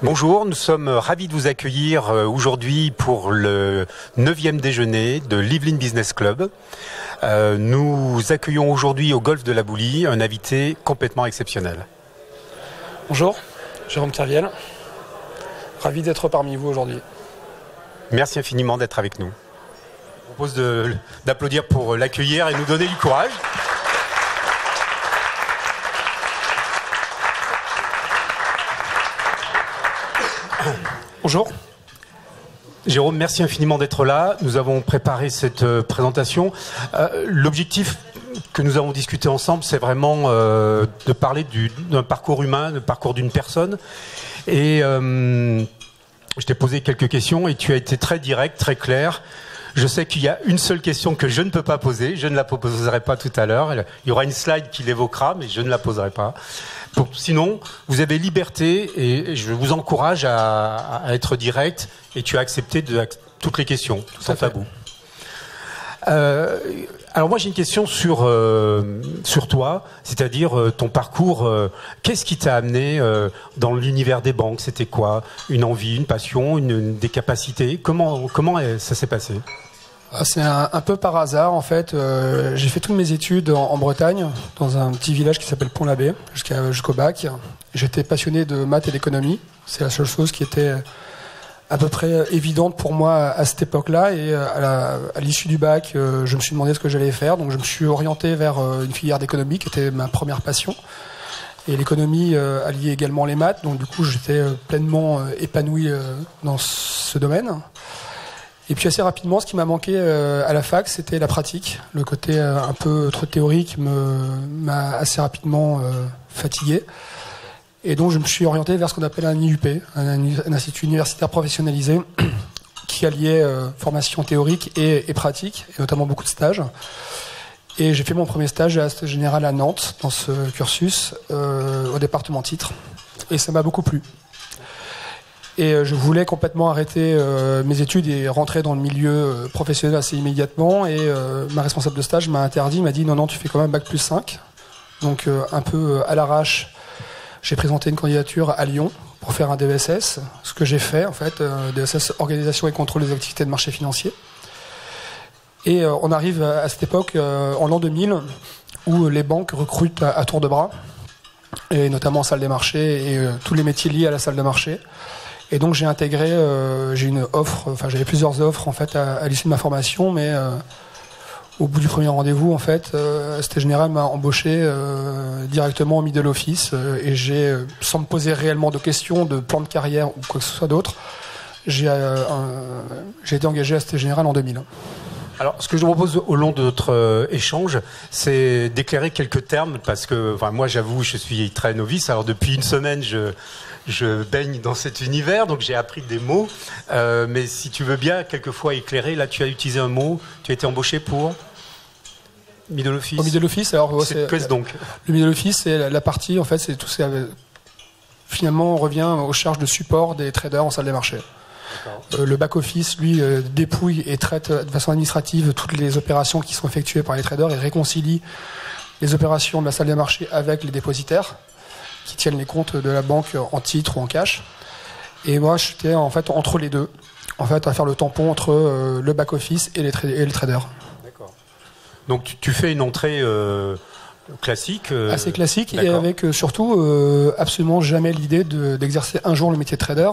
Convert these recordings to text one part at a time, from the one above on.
Bonjour, nous sommes ravis de vous accueillir aujourd'hui pour le 9e déjeuner de l'Yvelines Business Club. Nous accueillons aujourd'hui au Golfe de la Boulie un invité complètement exceptionnel. Bonjour, Jérôme Kerviel. Ravi d'être parmi vous aujourd'hui. Merci infiniment d'être avec nous. Je vous propose d'applaudir pour l'accueillir et nous donner du courage. Bonjour. Jérôme, merci infiniment d'être là. Nous avons préparé cette présentation. L'objectif que nous avons discuté ensemble, c'est vraiment de parler d'un parcours humain, d'un parcours d'une personne. Et je t'ai posé quelques questions et tu as été très direct, très clair. Je sais qu'il y a une seule question que je ne peux pas poser. Je ne la poserai pas tout à l'heure. Il y aura une slide qui l'évoquera, mais je ne la poserai pas. Sinon, vous avez liberté et je vous encourage à être direct et tu as accepté toutes les questions, sans tabou. Alors moi j'ai une question sur toi, c'est-à-dire ton parcours. Qu'est-ce qui t'a amené dans l'univers des banques? C'était quoi? Une envie, une passion, des capacités? Comment ça s'est passé? C'est un peu par hasard en fait. J'ai fait toutes mes études en Bretagne, dans un petit village qui s'appelle Pont-l'Abbé, jusqu'au bac. J'étais passionné de maths et d'économie. C'est la seule chose qui était à peu près évidente pour moi à cette époque-là. Et à l'issue du bac, je me suis demandé ce que j'allais faire. Donc je me suis orienté vers une filière d'économie qui était ma première passion. Et l'économie alliait également les maths. Donc du coup, j'étais pleinement épanoui dans ce domaine. Et puis assez rapidement, ce qui m'a manqué à la fac, c'était la pratique. Le côté un peu trop théorique m'a assez rapidement fatigué. Et donc je me suis orienté vers ce qu'on appelle un IUP, un institut universitaire professionnalisé, qui alliait formation théorique et pratique, et notamment beaucoup de stages. Et j'ai fait mon premier stage à la Société Générale à Nantes, dans ce cursus, au département titres. Et ça m'a beaucoup plu. Et je voulais complètement arrêter mes études et rentrer dans le milieu professionnel assez immédiatement. Et ma responsable de stage m'a interdit, m'a dit non, tu fais quand même bac plus 5. Donc un peu à l'arrache, j'ai présenté une candidature à Lyon pour faire un DESS, ce que j'ai fait en fait, DESS Organisation et Contrôle des activités de marché financier. Et on arrive à cette époque, en l'an 2000, où les banques recrutent à tour de bras, et notamment en salle des marchés et tous les métiers liés à la salle de marché. Et donc j'ai intégré, j'avais plusieurs offres en fait à l'issue de ma formation, mais au bout du premier rendez-vous, en fait, Société Générale m'a embauché directement au middle office et sans me poser réellement de questions de plan de carrière ou quoi que ce soit d'autre, j'ai été engagé à Société Générale en 2000. Alors, ce que je vous propose au long de notre échange, c'est d'éclairer quelques termes, parce que, moi, j'avoue, je suis très novice. Alors, depuis une semaine, je baigne dans cet univers, donc j'ai appris des mots. Mais si tu veux bien, quelquefois éclairer, là, tu as utilisé un mot. Tu as été embauché pour middle office. Au middle office, alors qu'est-ce donc? Le middle office, c'est la partie, en fait, c'est tout ça. Finalement, on revient aux charges de support des traders en salle des marchés. Le back-office, lui, dépouille et traite de façon administrative toutes les opérations qui sont effectuées par les traders et réconcilie les opérations de la salle des marchés avec les dépositaires qui tiennent les comptes de la banque en titre ou en cash. Et moi, j'étais en fait entre les deux, en fait, à faire le tampon entre le back-office et les traders. D'accord. Donc tu fais une entrée classique. Assez classique, et avec surtout absolument jamais l'idée d'exercer un jour le métier de trader.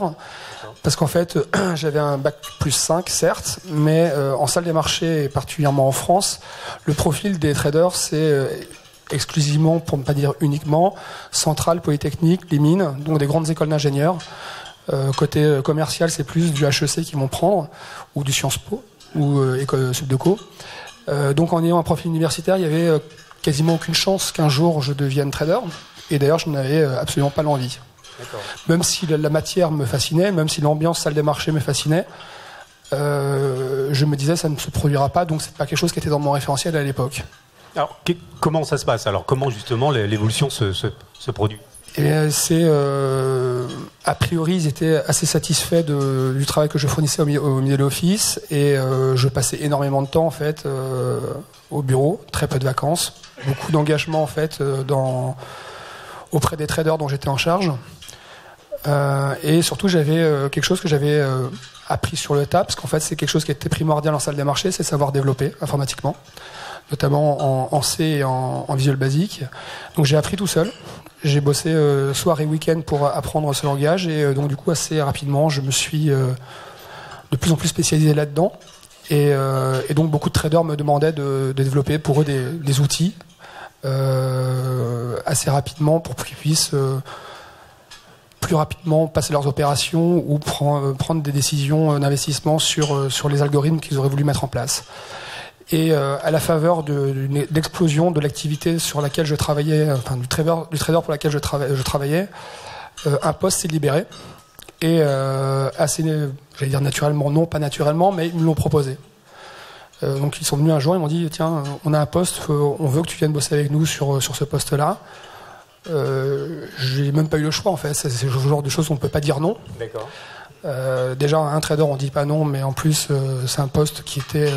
Parce qu'en fait, j'avais un bac plus 5, certes, mais en salle des marchés, et particulièrement en France, le profil des traders, c'est exclusivement, pour ne pas dire uniquement, Centrale, Polytechnique, les mines, donc des grandes écoles d'ingénieurs. Côté commercial, c'est plus du HEC qu'ils vont prendre, ou du Sciences Po, ou École Subdeco. Donc en ayant un profil universitaire, il y avait quasiment aucune chance qu'un jour je devienne trader. Et d'ailleurs, je n'avais absolument pas l'envie. D'accord. Même si la matière me fascinait, même si l'ambiance salle des marchés me fascinait, je me disais ça ne se produira pas, donc c'est pas quelque chose qui était dans mon référentiel à l'époque. Alors comment ça se passe? Alors comment justement l'évolution se produit? A priori, ils étaient assez satisfaits du travail que je fournissais au middle office, et je passais énormément de temps en fait au bureau, très peu de vacances, beaucoup d'engagement en fait auprès des traders dont j'étais en charge. Et surtout, j'avais quelque chose que j'avais appris sur le tas, parce qu'en fait, c'est quelque chose qui était primordial en salle des marchés, c'est savoir développer informatiquement, notamment en C et en Visual Basic. Donc j'ai appris tout seul. J'ai bossé soir et week-end pour apprendre ce langage, et donc du coup, assez rapidement, je me suis de plus en plus spécialisé là-dedans. Et donc beaucoup de traders me demandaient de développer pour eux des outils assez rapidement pour qu'ils puissent plus rapidement passer leurs opérations ou prendre des décisions d'investissement sur les algorithmes qu'ils auraient voulu mettre en place. Et à la faveur de l'explosion de l'activité sur laquelle je travaillais, enfin du trader pour laquelle je travaillais, un poste s'est libéré. Et assez, j'allais dire naturellement, non pas naturellement, mais ils me l'ont proposé. Donc ils sont venus un jour, ils m'ont dit tiens, on a un poste, on veut que tu viennes bosser avec nous sur ce poste-là. J'ai même pas eu le choix en fait, c'est ce genre de choses où on ne peut pas dire non. D'accord. Déjà un trader on dit pas non, mais en plus c'est un poste qui était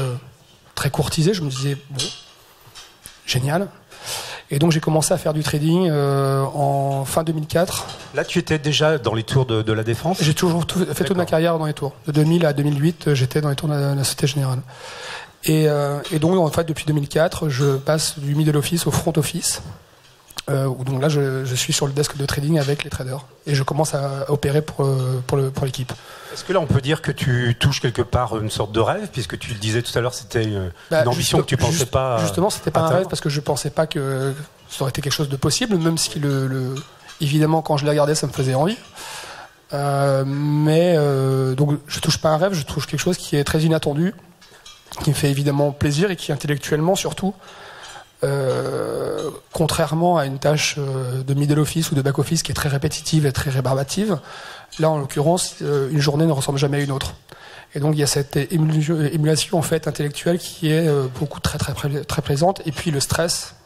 très courtisé. Je me disais bon, génial. Et donc j'ai commencé à faire du trading en fin 2004. Là tu étais déjà dans les tours de la Défense? J'ai toujours fait toute ma carrière dans les tours. De 2000 à 2008 j'étais dans les tours de la Société Générale. Et donc en fait depuis 2004 je passe du middle office au front office. Donc là je suis sur le desk de trading avec les traders et je commence à opérer pour l'équipe. Est-ce que là on peut dire que tu touches quelque part une sorte de rêve, puisque tu le disais tout à l'heure, c'était une ambition que tu pensais pas justement c'était pas un rêve, parce que je pensais pas que ça aurait été quelque chose de possible, même si évidemment quand je l'ai regardé ça me faisait envie, mais donc je touche pas un rêve, je touche quelque chose qui est très inattendu, qui me fait évidemment plaisir et qui intellectuellement surtout, contrairement à une tâche de middle office ou de back office qui est très répétitive et très rébarbative, là en l'occurrence une journée ne ressemble jamais à une autre. Et donc il y a cette émulation en fait intellectuelle qui est beaucoup très présente, et puis le stress,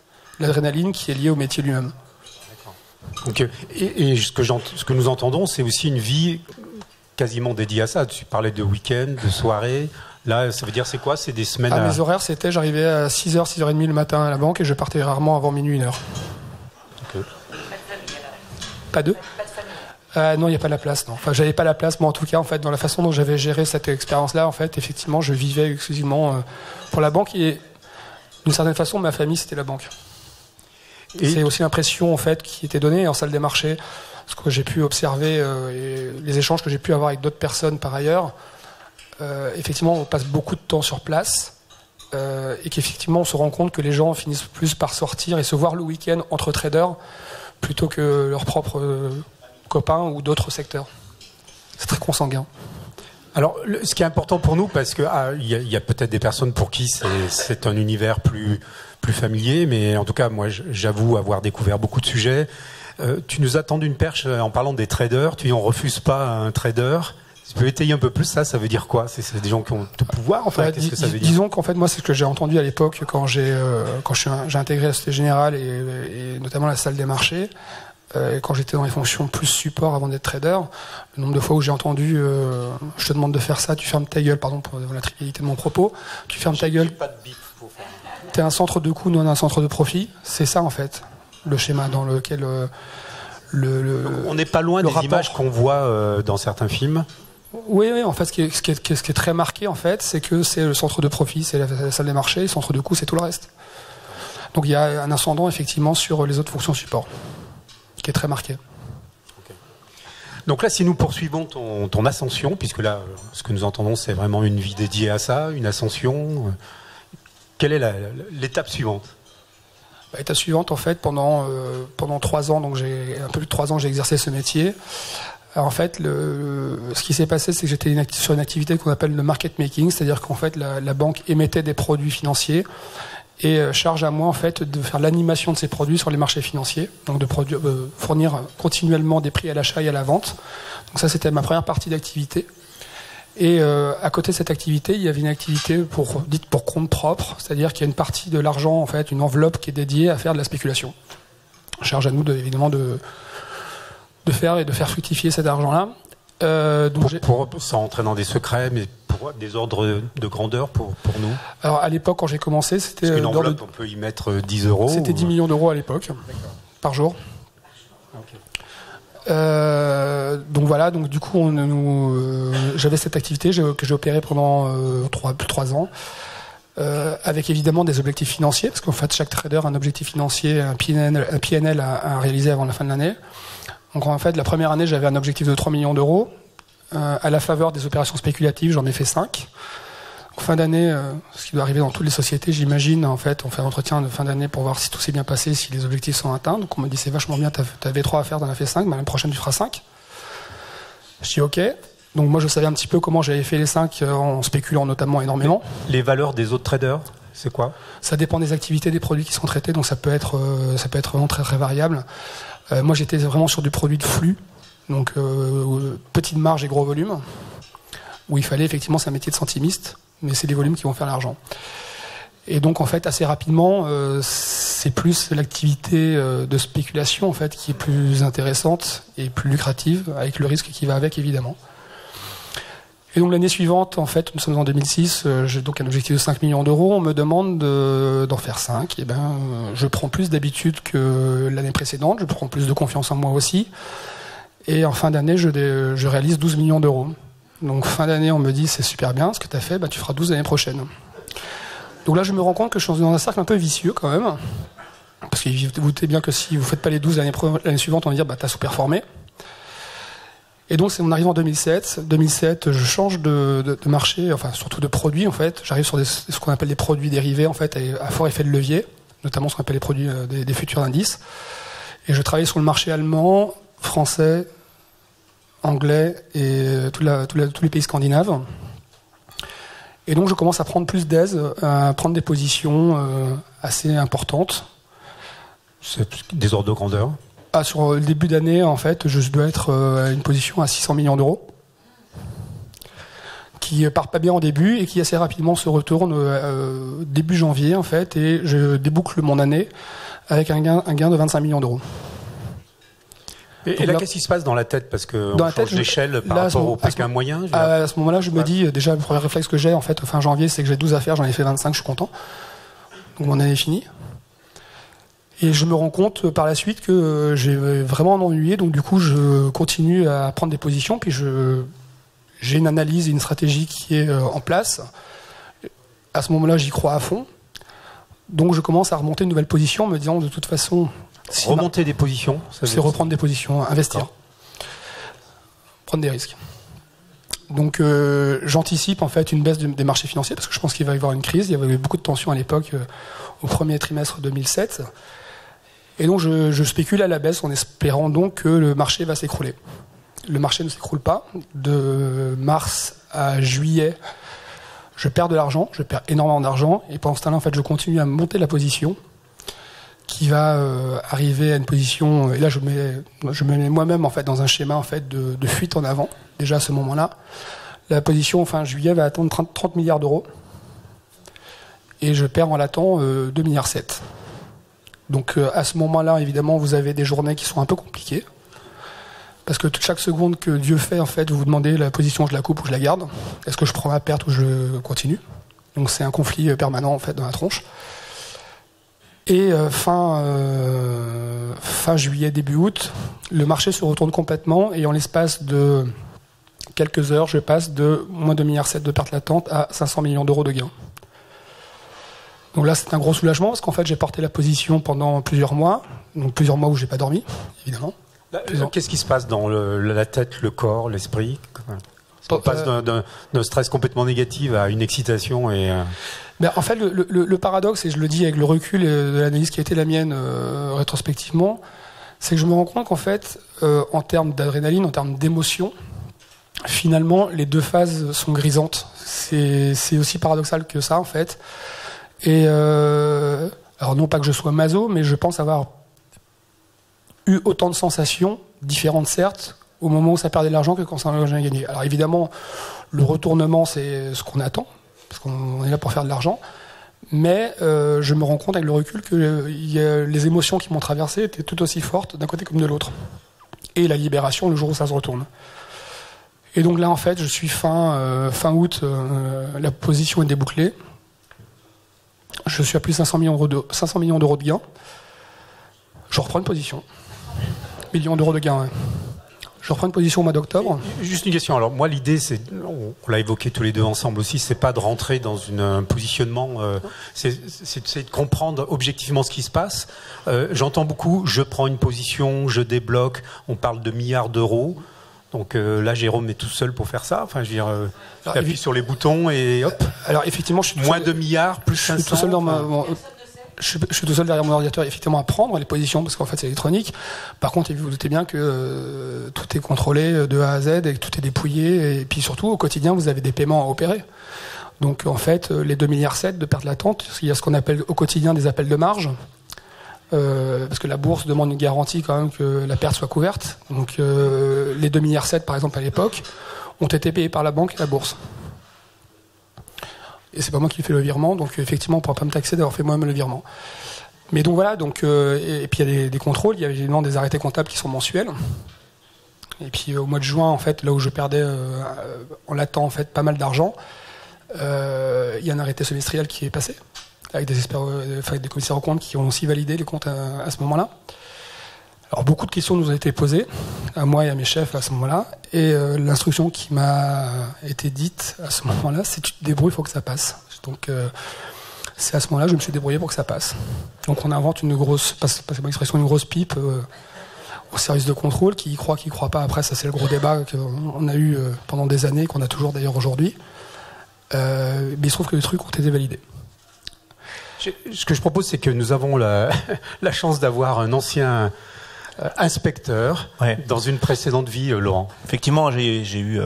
l'adrénaline qui est liée au métier lui-même. Donc, et ce que nous entendons, c'est aussi une vie quasiment dédiée à ça. Tu parlais de week-end, de soirée. Là, ça veut dire c'est quoi? C'est des semaines Mes horaires, c'était j'arrivais à 6h, 6h30 le matin à la banque et je partais rarement avant minuit, 1h. Okay. Pas deux? Non, il n'y a pas la place, non. Enfin, j'avais pas la place, moi en tout cas, en fait, dans la façon dont j'avais géré cette expérience-là, en fait, effectivement, je vivais exclusivement pour la banque, et d'une certaine façon, ma famille, c'était la banque. Et c'est aussi l'impression, en fait, qui était donnée en salle des marchés, ce que j'ai pu observer, et les échanges que j'ai pu avoir avec d'autres personnes par ailleurs. Effectivement, on passe beaucoup de temps sur place, et qu'effectivement, on se rend compte que les gens finissent plus par sortir et se voir le week-end entre traders plutôt que leurs propres copains ou d'autres secteurs. C'est très consanguin. Alors, ce qui est important pour nous, parce que y a peut-être des personnes pour qui c'est un univers plus familier, mais en tout cas, moi, j'avoue avoir découvert beaucoup de sujets. Tu nous as tendu une perche en parlant des traders. Tu dis on refuse pas un trader. Tu peux étayer un peu plus ça? Ça veut dire quoi? C'est des gens qui ont tout pouvoir, en fait. Qu'est-ce que ça veut dire? Disons qu'en fait, moi, c'est ce que j'ai entendu à l'époque quand j'ai intégré la Société Générale et notamment la salle des marchés. Et quand j'étais dans les fonctions plus support avant d'être trader, le nombre de fois où j'ai entendu je te demande de faire ça, tu fermes ta gueule, pardon pour la trivialité de mon propos, tu fermes ta gueule, t'es un centre de coût, non un centre de profit. C'est ça en fait le schéma dans lequel on n'est pas loin des images qu'on voit dans certains films. Oui, en fait, ce qui est très marqué, en fait, c'est que c'est le centre de profit, c'est la salle des marchés, le centre de coût, c'est tout le reste. Donc il y a un ascendant, effectivement, sur les autres fonctions support, qui est très marqué. Okay. Donc là, si nous poursuivons ton ascension, puisque là, ce que nous entendons, c'est vraiment une vie dédiée à ça, une ascension, quelle est l'étape suivante? L'étape suivante, en fait, pendant 3 ans, donc un peu plus de 3 ans, j'ai exercé ce métier. Alors, en fait, ce qui s'est passé, c'est que j'étais sur une activité qu'on appelle le market making, c'est-à-dire qu'en fait, la banque émettait des produits financiers et charge à moi, en fait, de faire l'animation de ces produits sur les marchés financiers, donc de fournir continuellement des prix à l'achat et à la vente. Donc ça, c'était ma première partie d'activité. Et à côté de cette activité, il y avait une activité dite pour compte propre, c'est-à-dire qu'il y a une partie de l'argent, en fait, une enveloppe qui est dédiée à faire de la spéculation. Charge à nous, évidemment, de faire fructifier cet argent-là. Sans entrer dans des secrets, mais pour des ordres de grandeur pour nous. Alors à l'époque, quand j'ai commencé, c'était... Parce qu'une enveloppe, on peut y mettre 10 euros. C'était 10 millions d'euros à l'époque, par jour. Donc voilà, donc du coup, j'avais cette activité que j'ai opérée pendant plus de 3 ans, avec évidemment des objectifs financiers, parce qu'en fait, chaque trader a un objectif financier, un PNL à réaliser avant la fin de l'année. Donc en fait, la première année, j'avais un objectif de 3 millions d'euros. À la faveur des opérations spéculatives, j'en ai fait 5. En fin d'année, ce qui doit arriver dans toutes les sociétés, j'imagine, en fait, on fait un entretien de fin d'année pour voir si tout s'est bien passé, si les objectifs sont atteints. Donc on m'a dit c'est vachement bien, t'avais 3 à faire, t'en as fait 5, mais l'année prochaine tu feras 5. Je dis ok. Donc moi je savais un petit peu comment j'avais fait les 5 en spéculant notamment énormément. Les valeurs des autres traders, c'est quoi? Ça dépend des activités, des produits qui sont traités, donc ça peut être vraiment très très variable. Moi j'étais vraiment sur du produit de flux, donc petite marge et gros volume, où il fallait effectivement, c'est un métier de centimiste, mais c'est les volumes qui vont faire l'argent. Et donc en fait assez rapidement, c'est plus l'activité de spéculation en fait qui est plus intéressante et plus lucrative, avec le risque qui va avec évidemment. Et donc l'année suivante, en fait, nous sommes en 2006, j'ai donc un objectif de 5 millions d'euros, on me demande d'en faire 5, et ben je prends plus d'habitude que l'année précédente, je prends plus de confiance en moi aussi, et en fin d'année je réalise 12 millions d'euros. Donc fin d'année, on me dit c'est super bien, ce que tu as fait, bah, tu feras 12 l'année prochaine. Donc là, je me rends compte que je suis dans un cercle un peu vicieux quand même, parce que vous doutez bien que si vous ne faites pas les 12 l'année suivante, on va dire bah, tu as sous-performé. Et donc on arrive en 2007. 2007, je change de marché, enfin surtout de produits en fait. J'arrive sur ce qu'on appelle des produits dérivés en fait, à fort effet de levier, notamment ce qu'on appelle les produits des futurs indices. Et je travaille sur le marché allemand, français, anglais et tous les pays scandinaves. Et donc je commence à prendre plus d'aise, à prendre des positions assez importantes. C'est des ordres de grandeur? Sur le début d'année, en fait, je dois être à une position à 600 millions d'euros, qui part pas bien en début et qui assez rapidement se retourne début janvier, en fait, et je déboucle mon année avec un gain de 25 millions d'euros. Et là, qu'est-ce qui se passe dans la tête? Parce qu'on change d'échelle par rapport au Pékin moyen. À ce moment-là, je me dis, déjà, le premier réflexe que j'ai, en fait, fin janvier, c'est que j'ai 12 affaires, j'en ai fait 25, je suis content. Donc mon année est finie. Et je me rends compte par la suite que j'ai vraiment ennuyé, donc du coup, je continue à prendre des positions, puis j'ai une analyse et une stratégie qui est en place. À ce moment-là, j'y crois à fond. Donc je commence à remonter une nouvelle position, en me disant, de toute façon... Remonter des positions, c'est reprendre des positions, investir, prendre des risques. Donc j'anticipe en fait une baisse des marchés financiers parce que je pense qu'il va y avoir une crise. Il y avait eu beaucoup de tensions à l'époque au premier trimestre 2007. Et donc je spécule à la baisse en espérant donc que le marché va s'écrouler. Le marché ne s'écroule pas. De mars à juillet, je perds de l'argent, je perds énormément d'argent. Et pendant ce temps-là, en fait, je continue à monter la position, qui va arriver à une position. Et là, je me mets moi-même en fait dans un schéma en fait de fuite en avant. Déjà à ce moment-là, la position fin juillet va atteindre 30 milliards d'euros. Et je perds en l'attend 2,7 milliards. Donc à ce moment-là, évidemment, vous avez des journées qui sont un peu compliquées. Parce que chaque seconde que Dieu fait, en fait, vous vous demandez la position, je la coupe ou je la garde. Est-ce que je prends ma perte ou je continue? Donc c'est un conflit permanent en fait dans la tronche. Et fin juillet, début août, le marché se retourne complètement et en l'espace de quelques heures, je passe de moins de 2,7 milliards de pertes latentes à 500 millions d'euros de gains. Donc là, c'est un gros soulagement parce qu'en fait, j'ai porté la position pendant plusieurs mois. Donc plusieurs mois où j'ai pas dormi, évidemment. Qu'est-ce qui se passe dans la tête, le corps, l'esprit? On passe d'un stress complètement négatif à une excitation et... Ben, en fait, le paradoxe, et je le dis avec le recul de l'analyse qui a été la mienne rétrospectivement, c'est que je me rends compte qu'en fait, en termes d'adrénaline, en termes d'émotion, finalement, les deux phases sont grisantes. C'est aussi paradoxal que ça, en fait. Et alors non pas que je sois maso, mais je pense avoir eu autant de sensations, différentes certes, au moment où ça perdait de l'argent que quand ça en a gagné. Alors évidemment, le retournement, c'est ce qu'on attend, parce qu'on est là pour faire de l'argent, mais je me rends compte avec le recul que les émotions qui m'ont traversé étaient tout aussi fortes d'un côté comme de l'autre. Et la libération le jour où ça se retourne. Et donc là, en fait, je suis fin août, la position est débouclée. Je suis à plus de 500 millions d'euros de gains. Je reprends une position. Millions d'euros de gains, ouais. Je reprends une position au mois d'octobre. Juste une question. Alors moi, l'idée, c'est, on l'a évoqué tous les deux ensemble aussi, c'est pas de rentrer dans un positionnement, c'est de comprendre objectivement ce qui se passe. J'entends beaucoup, je prends une position, je débloque, on parle de milliards d'euros. Donc là, Jérôme est tout seul pour faire ça. Enfin, je veux dire, il appuie sur les boutons et hop. Alors effectivement, je suis moins de milliards, plus 500. Je suis tout seul je suis tout seul derrière mon ordinateur, effectivement, à prendre les positions, parce qu'en fait, c'est électronique. Par contre, vous vous doutez bien que tout est contrôlé de A à Z et que tout est dépouillé. Et puis surtout, au quotidien, vous avez des paiements à opérer. Donc, en fait, les 2,7 milliards de pertes latentes, il y a ce qu'on appelle au quotidien des appels de marge. Parce que la bourse demande une garantie quand même que la perte soit couverte. Donc, les 2,7 milliards, par exemple, à l'époque, ont été payés par la banque et la bourse. Et c'est pas moi qui fais le virement, donc effectivement, on ne pourra pas me taxer d'avoir fait moi-même le virement. Mais donc voilà, et puis il y a des contrôles, il y a évidemment des arrêtés comptables qui sont mensuels. Et puis au mois de juin, en fait, là où je perdais en latent en fait pas mal d'argent, il y a un arrêté semestriel qui est passé, avec des commissaires aux comptes qui ont aussi validé les comptes à ce moment-là. Alors beaucoup de questions nous ont été posées, à moi et à mes chefs à ce moment-là, et l'instruction qui m'a été dite à ce moment-là, c'est tu te débrouilles, il faut que ça passe. Donc c'est à ce moment-là que je me suis débrouillé pour que ça passe. Donc on invente une grosse, passez-moi l'expression, une grosse pipe au service de contrôle, qui y croit pas. Après, ça c'est le gros débat qu'on a eu pendant des années, qu'on a toujours d'ailleurs aujourd'hui. Mais il se trouve que les trucs ont été validés. Ce que je propose, c'est que nous avons la chance d'avoir un ancien inspecteur dans une précédente vie, Laurent. Effectivement, j'ai eu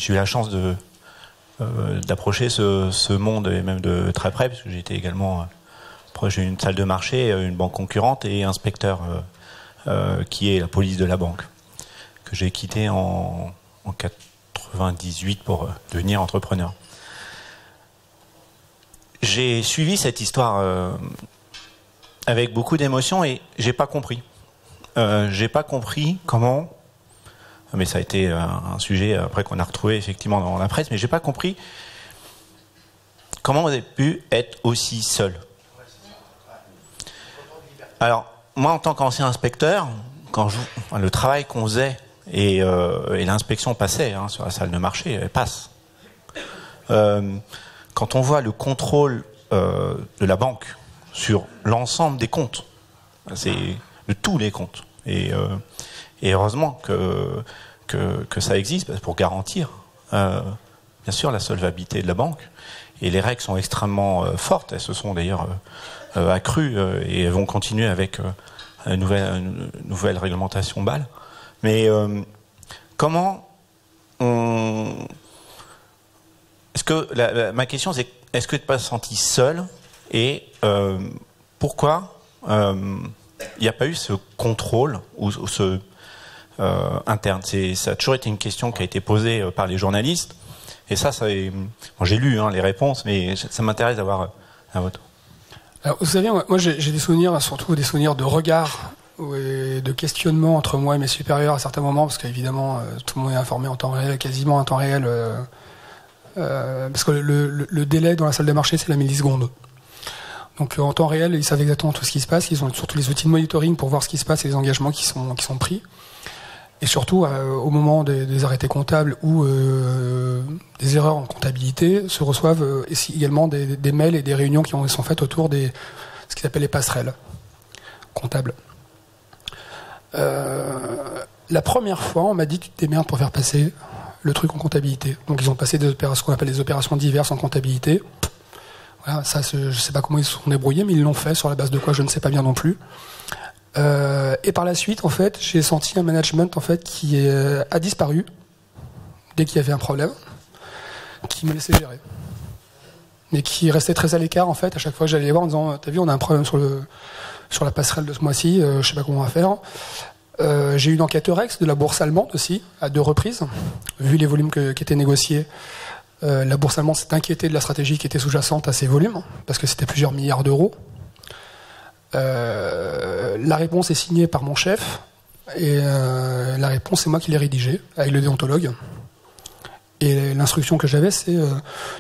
la chance d'approcher ce monde, et même de très près, parce que j'étais également proche d'une salle de marché, une banque concurrente, et inspecteur qui est la police de la banque, que j'ai quitté en 98 pour devenir entrepreneur. J'ai suivi cette histoire avec beaucoup d'émotion et j'ai pas compris. J'ai pas compris comment, mais ça a été un sujet après qu'on a retrouvé effectivement dans la presse, mais j'ai pas compris comment vous avez pu être aussi seul. Alors, moi en tant qu'ancien inspecteur, le travail qu'on faisait et l'inspection passait sur la salle de marché, elle passe. Quand on voit le contrôle de la banque sur l'ensemble des comptes, c'est de tous les comptes, et heureusement que ça existe pour garantir bien sûr la solvabilité de la banque, et les règles sont extrêmement fortes, elles se sont d'ailleurs accrues et elles vont continuer avec une nouvelle réglementation BAL. Mais comment on... Est-ce que ma question c'est, est-ce que tu n'es pas senti seul, et pourquoi il n'y a pas eu ce contrôle ou ce interne? Ça a toujours été une question qui a été posée par les journalistes, et bon, j'ai lu les réponses, mais ça m'intéresse d'avoir un vote. Alors, vous savez, moi j'ai des souvenirs, surtout des souvenirs de regard et de questionnement entre moi et mes supérieurs à certains moments, parce qu'évidemment tout le monde est informé en temps réel, quasiment en temps réel. Parce que le délai dans la salle de marché, c'est la milliseconde. Donc en temps réel, ils savent exactement tout ce qui se passe. Ils ont surtout les outils de monitoring pour voir ce qui se passe et les engagements qui sont pris. Et surtout, au moment des arrêtés comptables ou des erreurs en comptabilité, se reçoivent également des mails et des réunions qui sont faites autour de ce qu'ils appellent les passerelles comptables. La première fois, on m'a dit tu te démerdes pour faire passer le truc en comptabilité. Donc ils ont passé ce qu'on appelle des opérations diverses en comptabilité. Voilà, ça, je ne sais pas comment ils se sont débrouillés, mais ils l'ont fait, sur la base de quoi, je ne sais pas bien non plus. Et par la suite, en fait, j'ai senti un management en fait qui a disparu dès qu'il y avait un problème, qui me laissait gérer, mais qui restait très à l'écart en fait. À chaque fois que j'allais les voir en disant, t'as vu, on a un problème sur la passerelle de ce mois-ci, je sais pas comment on va faire. J'ai eu une enquête Eurex de la bourse allemande aussi, à 2 reprises, vu les volumes qui étaient négociés. La bourse allemande s'est inquiétée de la stratégie qui était sous-jacente à ces volumes, parce que c'était plusieurs milliards d'euros. La réponse est signée par mon chef, et la réponse, c'est moi qui l'ai rédigée, avec le déontologue. Et l'instruction que j'avais, c'est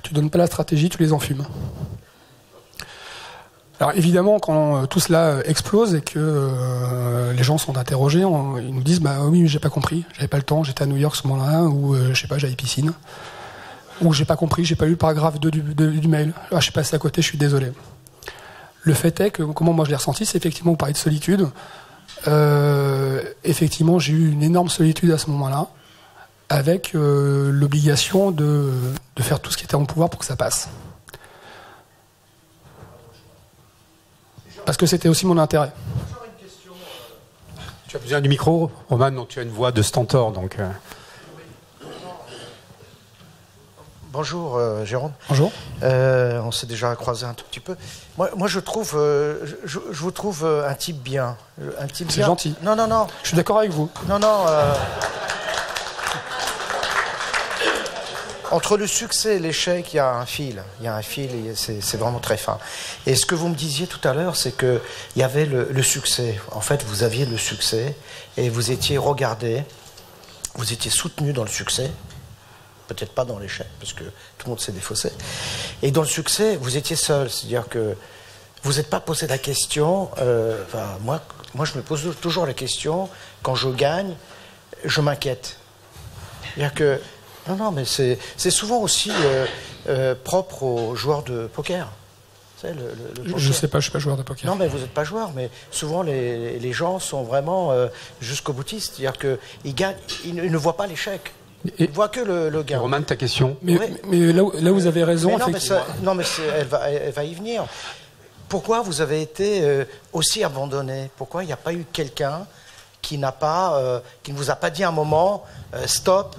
tu donnes pas la stratégie, tu les enfumes. Alors évidemment, quand tout cela explose et que les gens sont interrogés, ils nous disent bah oui, mais j'ai pas compris, j'avais pas le temps, j'étais à New York ce moment-là, ou je sais pas, j'avais piscine, ou j'ai pas compris, j'ai pas lu le paragraphe 2 du mail. Ah, je suis passé à côté, je suis désolé. Le fait est que comment moi je l'ai ressenti, c'est effectivement vous parlez de solitude. Effectivement, j'ai eu une énorme solitude à ce moment-là, avec l'obligation de faire tout ce qui était en mon pouvoir pour que ça passe. Parce que c'était aussi mon intérêt. Tu as besoin du micro, Roman? Non, tu as une voix de stentor, donc... Bonjour Jérôme. Bonjour. On s'est déjà croisé un tout petit peu. Moi je trouve, je vous trouve un type bien. C'est gentil. Non. Je suis d'accord avec vous. Non. Entre le succès et l'échec, il y a un fil. Il y a un fil et c'est vraiment très fin. Et ce que vous me disiez tout à l'heure, c'est qu'il y avait le succès. En fait, vous aviez le succès et vous étiez regardé, vous étiez soutenu dans le succès. Peut-être pas dans l'échec, parce que tout le monde s'est défaussé. Et dans le succès, vous étiez seul. C'est-à-dire que vous n'êtes pas posé la question... moi, je me pose toujours la question, quand je gagne, je m'inquiète. C'est-à-dire que... Non, mais c'est souvent aussi propre aux joueurs de poker. Vous savez, le poker. Je sais pas, je suis pas joueur de poker. Non, mais vous n'êtes pas joueur, mais souvent les gens sont vraiment jusqu'au boutiste. C'est-à-dire qu'ils gagnent, ils ne voient pas l'échec. Il ne voit que le gain. Roman, ta question? Mais là où vous avez raison, mais elle va y venir. Pourquoi vous avez été aussi abandonné? Pourquoi il n'y a pas eu quelqu'un qui ne vous a pas dit un moment stop?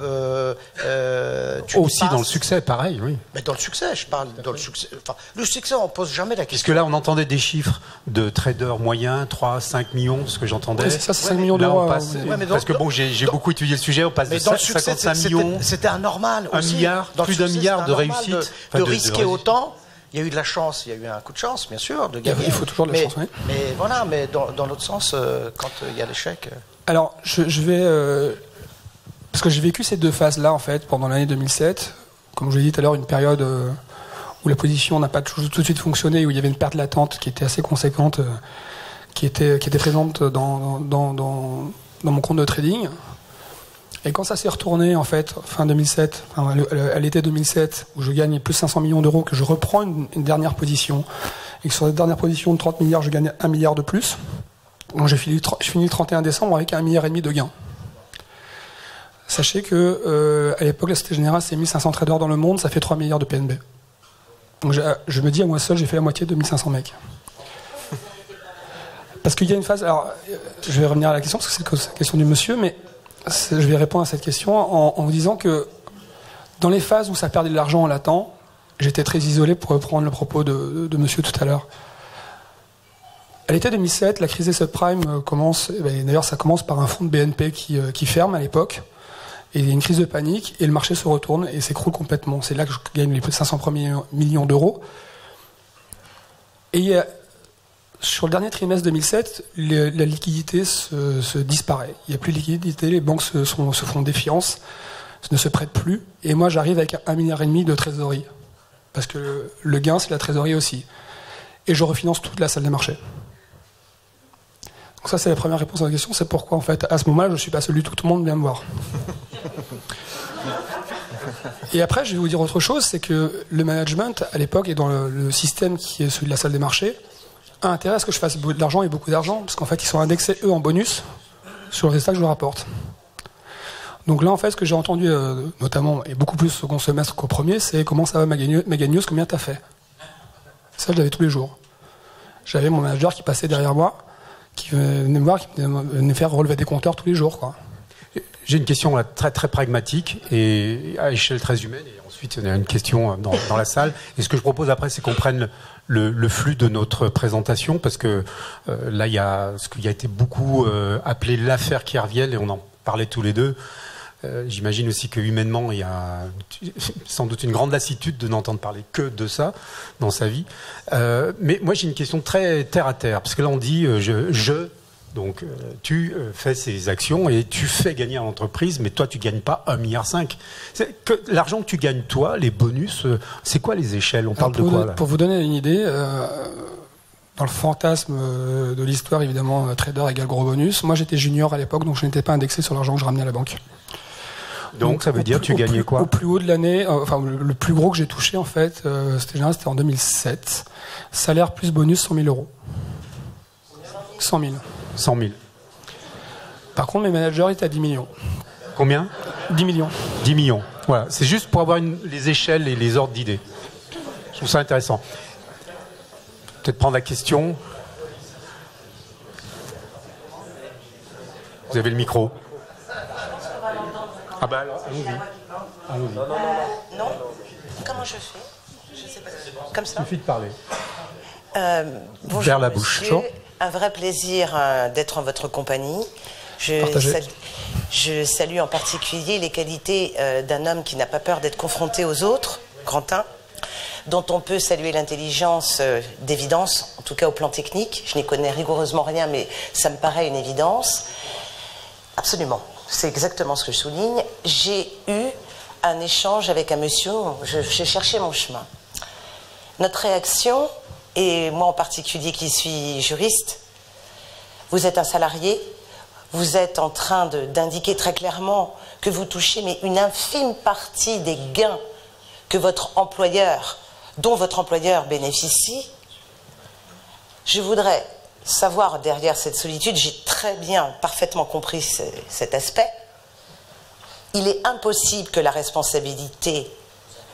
Aussi dans le succès, pareil, oui. Mais dans le succès, je parle dans le succès. Enfin, le succès, on ne pose jamais la question. Puisque là, on entendait des chiffres de traders moyens, 3, 5 millions, ce que j'entendais. Ça, c'est 5 millions d'euros. Parce que bon, j'ai beaucoup étudié le sujet, on passe de 55 millions. C'était anormal. Un milliard, plus d'un milliard de réussite. De risquer autant. Il y a eu de la chance, il y a eu un coup de chance, bien sûr, de gagner. Il faut toujours de la chance, oui. Mais voilà, mais dans l'autre sens, quand il y a l'échec... Alors, je vais... parce que j'ai vécu ces deux phases-là, en fait, pendant l'année 2007. Comme je l'ai dit tout à l'heure, une période où la position n'a pas tout de suite fonctionné, où il y avait une perte latente qui était assez conséquente, qui était présente dans mon compte de trading. Et quand ça s'est retourné, en fait, fin 2007, à l'été 2007, où je gagne plus 500 millions d'euros, que je reprends une dernière position, et que sur cette dernière position de 30 milliards, je gagne 1 milliard de plus, donc je finis le 31 décembre avec 1,5 milliard de gains. Sachez que à l'époque, la Société Générale, c'est 1500 traders dans le monde, ça fait 3 milliards de PNB. Donc je me dis, à moi seul, j'ai fait la moitié de 1500 mecs. Parce qu'il y a une phase... Alors, je vais revenir à la question, parce que c'est la question du monsieur, mais... Je vais répondre à cette question en vous disant que dans les phases où ça perdait de l'argent en latent, j'étais très isolé, pour reprendre le propos de monsieur tout à l'heure. À l'été 2007, la crise des subprimes commence, d'ailleurs ça commence par un fonds de BNP qui ferme à l'époque, et il y a une crise de panique, et le marché se retourne et s'écroule complètement. C'est là que je gagne les plus de 500 premiers millions d'euros. Et sur le dernier trimestre 2007, la liquidité se disparaît. Il n'y a plus de liquidité, les banques se font défiance, ne se prêtent plus. Et moi, j'arrive avec 1,5 milliard de trésorerie. Parce que le gain, c'est la trésorerie aussi. Et je refinance toute la salle des marchés. Donc ça, c'est la première réponse à la question. C'est pourquoi, en fait, à ce moment-là, je ne suis pas celui où tout le monde vient me voir. Et après, je vais vous dire autre chose, c'est que le management, à l'époque, et dans le système qui est celui de la salle des marchés, a intérêt à ce que je fasse de l'argent et beaucoup d'argent, parce qu'en fait, ils sont indexés, eux, en bonus, sur le résultat que je leur rapporte. Donc là, en fait, ce que j'ai entendu, notamment, et beaucoup plus au second semestre qu'au premier, c'est comment ça va ma gagneuse, combien t'as fait. Ça, je l'avais tous les jours. J'avais mon manager qui passait derrière moi, qui venait me voir, qui venait me faire relever des compteurs tous les jours, quoi. J'ai une question là, très très pragmatique et à échelle très humaine, et ensuite il y a une question dans la salle. Et ce que je propose après, c'est qu'on prenne le flux de notre présentation, parce que là il y a ce qui a été beaucoup appelé l'affaire Kerviel, et on en parlait tous les deux. J'imagine aussi que humainement il y a sans doute une grande lassitude de n'entendre parler que de ça dans sa vie. Mais moi j'ai une question très terre à terre, parce que là on dit donc tu fais ces actions et tu fais gagner à l'entreprise, mais toi tu gagnes pas 1,5 milliard. L'argent que tu gagnes toi, les bonus, c'est quoi les échelles? On parle de quoi là? Pour vous donner une idée, dans le fantasme de l'histoire, évidemment, trader égale gros bonus. Moi, j'étais junior à l'époque, donc je n'étais pas indexé sur l'argent que je ramenais à la banque. Donc ça veut dire tu gagnais quoi? Au plus haut de l'année, enfin le plus gros que j'ai touché en fait, c'était en 2007. Salaire plus bonus 100 000 euros. 100 000. 100 000. Par contre, mes managers étaient à 10 millions. Combien? 10 millions. 10 millions. Voilà, c'est juste pour avoir les échelles et les ordres d'idées. Je trouve ça intéressant. Peut-être prendre la question. Vous avez le micro. Ah bah alors, allons-y. Non. Comment je fais? Je sais pas. Comme ça. Il suffit de parler. Bonjour, vers la bouche. monsieur. Un vrai plaisir d'être en votre compagnie. Je salue en particulier les qualités d'un homme qui n'a pas peur d'être confronté aux autres, Quentin, dont on peut saluer l'intelligence d'évidence, en tout cas au plan technique. Je n'y connais rigoureusement rien, mais ça me paraît une évidence. Absolument. C'est exactement ce que je souligne. J'ai eu un échange avec un monsieur, je cherchais mon chemin. Notre réaction, et moi en particulier qui suis juriste, vous êtes un salarié, vous êtes en train d'indiquer très clairement que vous touchez mais une infime partie des gains que dont votre employeur bénéficie. Je voudrais savoir derrière cette solitude, j'ai très bien, parfaitement compris cet aspect. Il est impossible que la responsabilité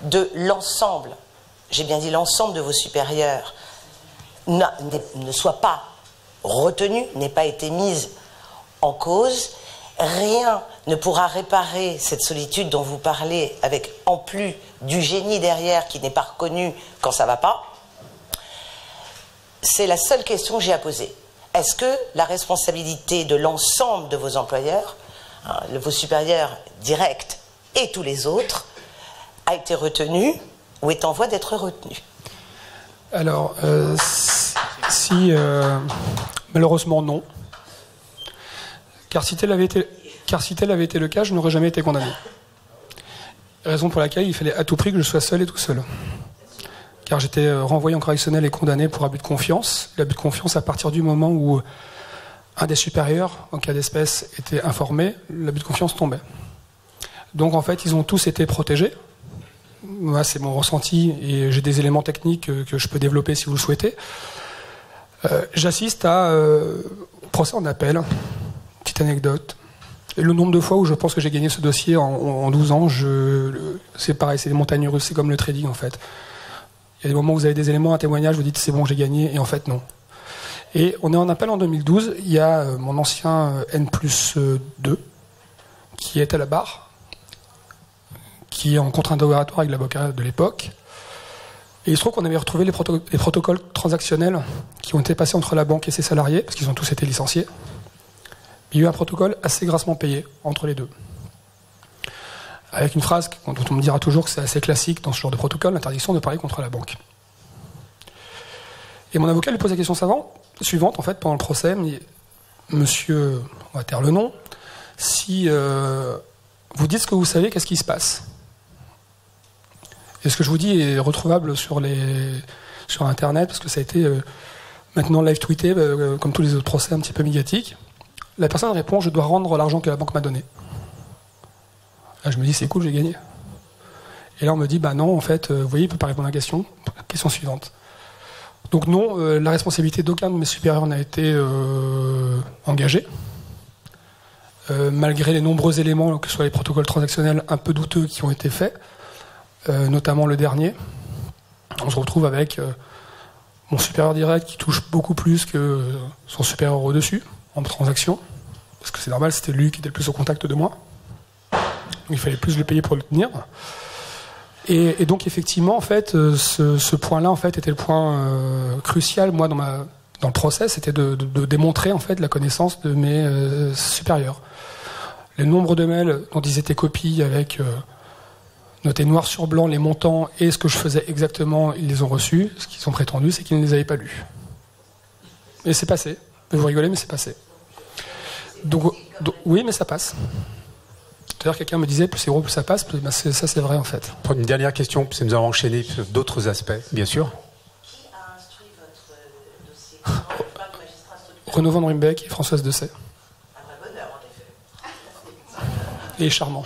de l'ensemble, j'ai bien dit l'ensemble de vos supérieurs, ne soit pas retenue, n'ait pas été mise en cause. Rien ne pourra réparer cette solitude dont vous parlez, avec en plus du génie derrière qui n'est pas reconnu quand ça ne va pas. C'est la seule question que j'ai à poser. Est-ce que la responsabilité de l'ensemble de vos employeurs, vos supérieurs directs et tous les autres, a été retenue ou est en voie d'être retenue? Alors, malheureusement non. Car si tel avait été le cas, je n'aurais jamais été condamné. Raison pour laquelle il fallait à tout prix que je sois seul et tout seul. Car j'étais renvoyé en correctionnel et condamné pour abus de confiance. L'abus de confiance, à partir du moment où un des supérieurs, en cas d'espèce, était informé, l'abus de confiance tombait. Donc en fait, ils ont tous été protégés. Moi, c'est mon ressenti et j'ai des éléments techniques que je peux développer si vous le souhaitez. J'assiste au procès en appel. Petite anecdote. Et le nombre de fois où je pense que j'ai gagné ce dossier en 12 ans, c'est pareil, c'est des montagnes russes, c'est comme le trading en fait. Il y a des moments où vous avez des éléments, un témoignage, vous dites c'est bon, j'ai gagné, et en fait non. Et on est en appel en 2012, il y a mon ancien N+2 qui est à la barre, qui est en contre-interrogatoire avec l'avocat de l'époque. Et il se trouve qu'on avait retrouvé les protocoles transactionnels qui ont été passés entre la banque et ses salariés, parce qu'ils ont tous été licenciés. Il y a eu un protocole assez grassement payé entre les deux. Avec une phrase dont on me dira toujours que c'est assez classique dans ce genre de protocole, l'interdiction de parler contre la banque. Et mon avocat lui pose la question suivante, en fait, pendant le procès, il me dit, monsieur, on va taire le nom, si vous dites ce que vous savez, qu'est-ce qui se passe? Et ce que je vous dis est retrouvable sur Internet, parce que ça a été maintenant live tweeté, comme tous les autres procès un petit peu médiatiques. La personne répond, je dois rendre l'argent que la banque m'a donné. Là, je me dis, c'est cool, j'ai gagné. Et là, on me dit, bah non, en fait, vous voyez, il ne peut pas répondre à la question. Question suivante. Donc non, la responsabilité d'aucun de mes supérieurs n'a été engagée. Malgré les nombreux éléments, que ce soit les protocoles transactionnels un peu douteux qui ont été faits, notamment le dernier. On se retrouve avec mon supérieur direct qui touche beaucoup plus que son supérieur au-dessus en transaction, parce que c'est normal, c'était lui qui était le plus au contact de moi. Donc il fallait plus le payer pour le tenir. Et donc effectivement, en fait, ce point-là, en fait, était le point crucial, moi, dans le procès, c'était de démontrer en fait la connaissance de mes supérieurs. Le nombre de mails dont ils étaient copies avec noté noir sur blanc les montants et ce que je faisais exactement, ils les ont reçus. Ce qu'ils ont prétendu, c'est qu'ils ne les avaient pas lus. Et c'est passé. Vous rigolez, mais c'est passé. Donc, oui, mais ça passe. D'ailleurs, quelqu'un me disait, plus c'est gros, plus ça passe. Ben, ça, c'est vrai, en fait. Pour une dernière question, parce que nous allons enchaîner sur d'autres aspects, bien sûr. Qui a instruit votre dossier? Renaud Van Ruymbeck et Françoise Dessay. Et charmant.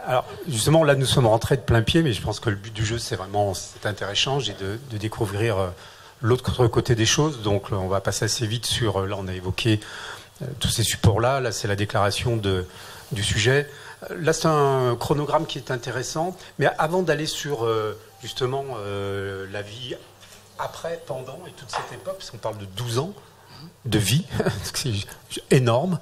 Alors, justement, là, nous sommes rentrés de plein pied, mais je pense que le but du jeu, c'est vraiment cet inter-échange et de découvrir l'autre côté des choses. Donc, on va passer assez vite sur... Là, on a évoqué tous ces supports-là. Là, c'est la déclaration du sujet. Là, c'est un chronogramme qui est intéressant. Mais avant d'aller sur, justement, la vie après, pendant et toute cette époque, parce qu'on parle de 12 ans de vie, c'est énorme.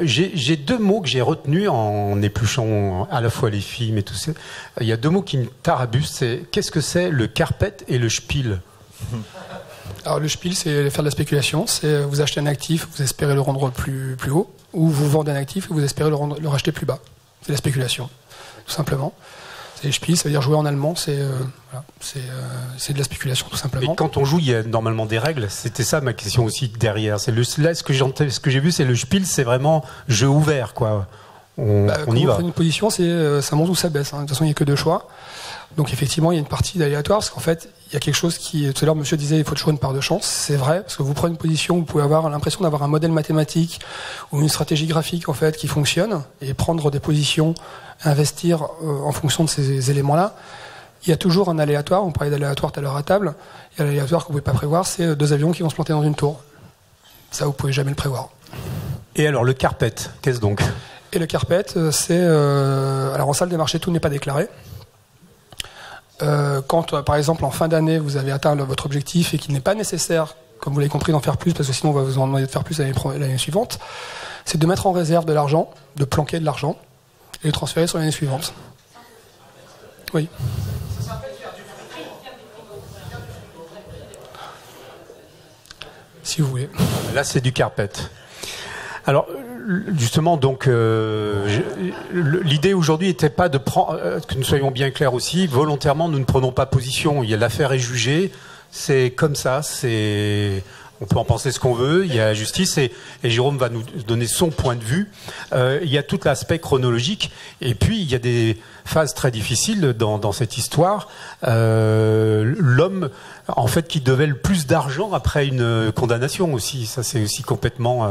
J'ai deux mots que j'ai retenus en épluchant à la fois les films et tout ça. Il y a deux mots qui me tarabusent. C'est qu'est-ce que c'est le carpet et le spiel? Alors le spiel, c'est faire de la spéculation. C'est vous achetez un actif, vous espérez le rendre plus haut, ou vous vendez un actif et vous espérez le racheter plus bas. C'est la spéculation, tout simplement. Et Spiel, ça veut dire jouer en allemand, c'est de la spéculation tout simplement. Et quand on joue, il y a normalement des règles. C'était ça ma question aussi derrière. Là, ce que j'ai vu, c'est le Spiel, c'est vraiment jeu ouvert, quoi. On y va. Quand on prend une position, ça monte ou ça baisse. Hein. De toute façon, il n'y a que deux choix. Donc effectivement, il y a une partie d'aléatoire, parce qu'en fait, il y a quelque chose qui... Tout à l'heure, monsieur disait, il faut toujours une part de chance. C'est vrai, parce que vous prenez une position, vous pouvez avoir l'impression d'avoir un modèle mathématique ou une stratégie graphique, en fait, qui fonctionne, et prendre des positions, investir en fonction de ces éléments-là. Il y a toujours un aléatoire. On parlait d'aléatoire tout à l'heure à table. Il y a l'aléatoire que vous ne pouvez pas prévoir, c'est deux avions qui vont se planter dans une tour. Ça, vous ne pouvez jamais le prévoir. Et alors, le carpet, qu'est-ce donc? Et le carpet, c'est... alors, en salle des marchés, tout n'est pas déclaré. Quand, par exemple, en fin d'année, vous avez atteint votre objectif et qu'il n'est pas nécessaire, comme vous l'avez compris, d'en faire plus, parce que sinon on va vous en demander de faire plus l'année suivante, c'est de mettre en réserve de l'argent, de planquer de l'argent, et le transférer sur l'année suivante. Oui. Si vous voulez. Là, c'est du carpet. Alors, justement, donc, l'idée aujourd'hui n'était pas de prendre, que nous soyons bien clairs aussi, volontairement, nous ne prenons pas position. L'affaire est jugée, c'est comme ça, on peut en penser ce qu'on veut, il y a la justice, et Jérôme va nous donner son point de vue. Il y a tout l'aspect chronologique, et puis il y a des phases très difficiles dans cette histoire. L'homme, en fait, qui devait le plus d'argent après une condamnation aussi, ça c'est aussi complètement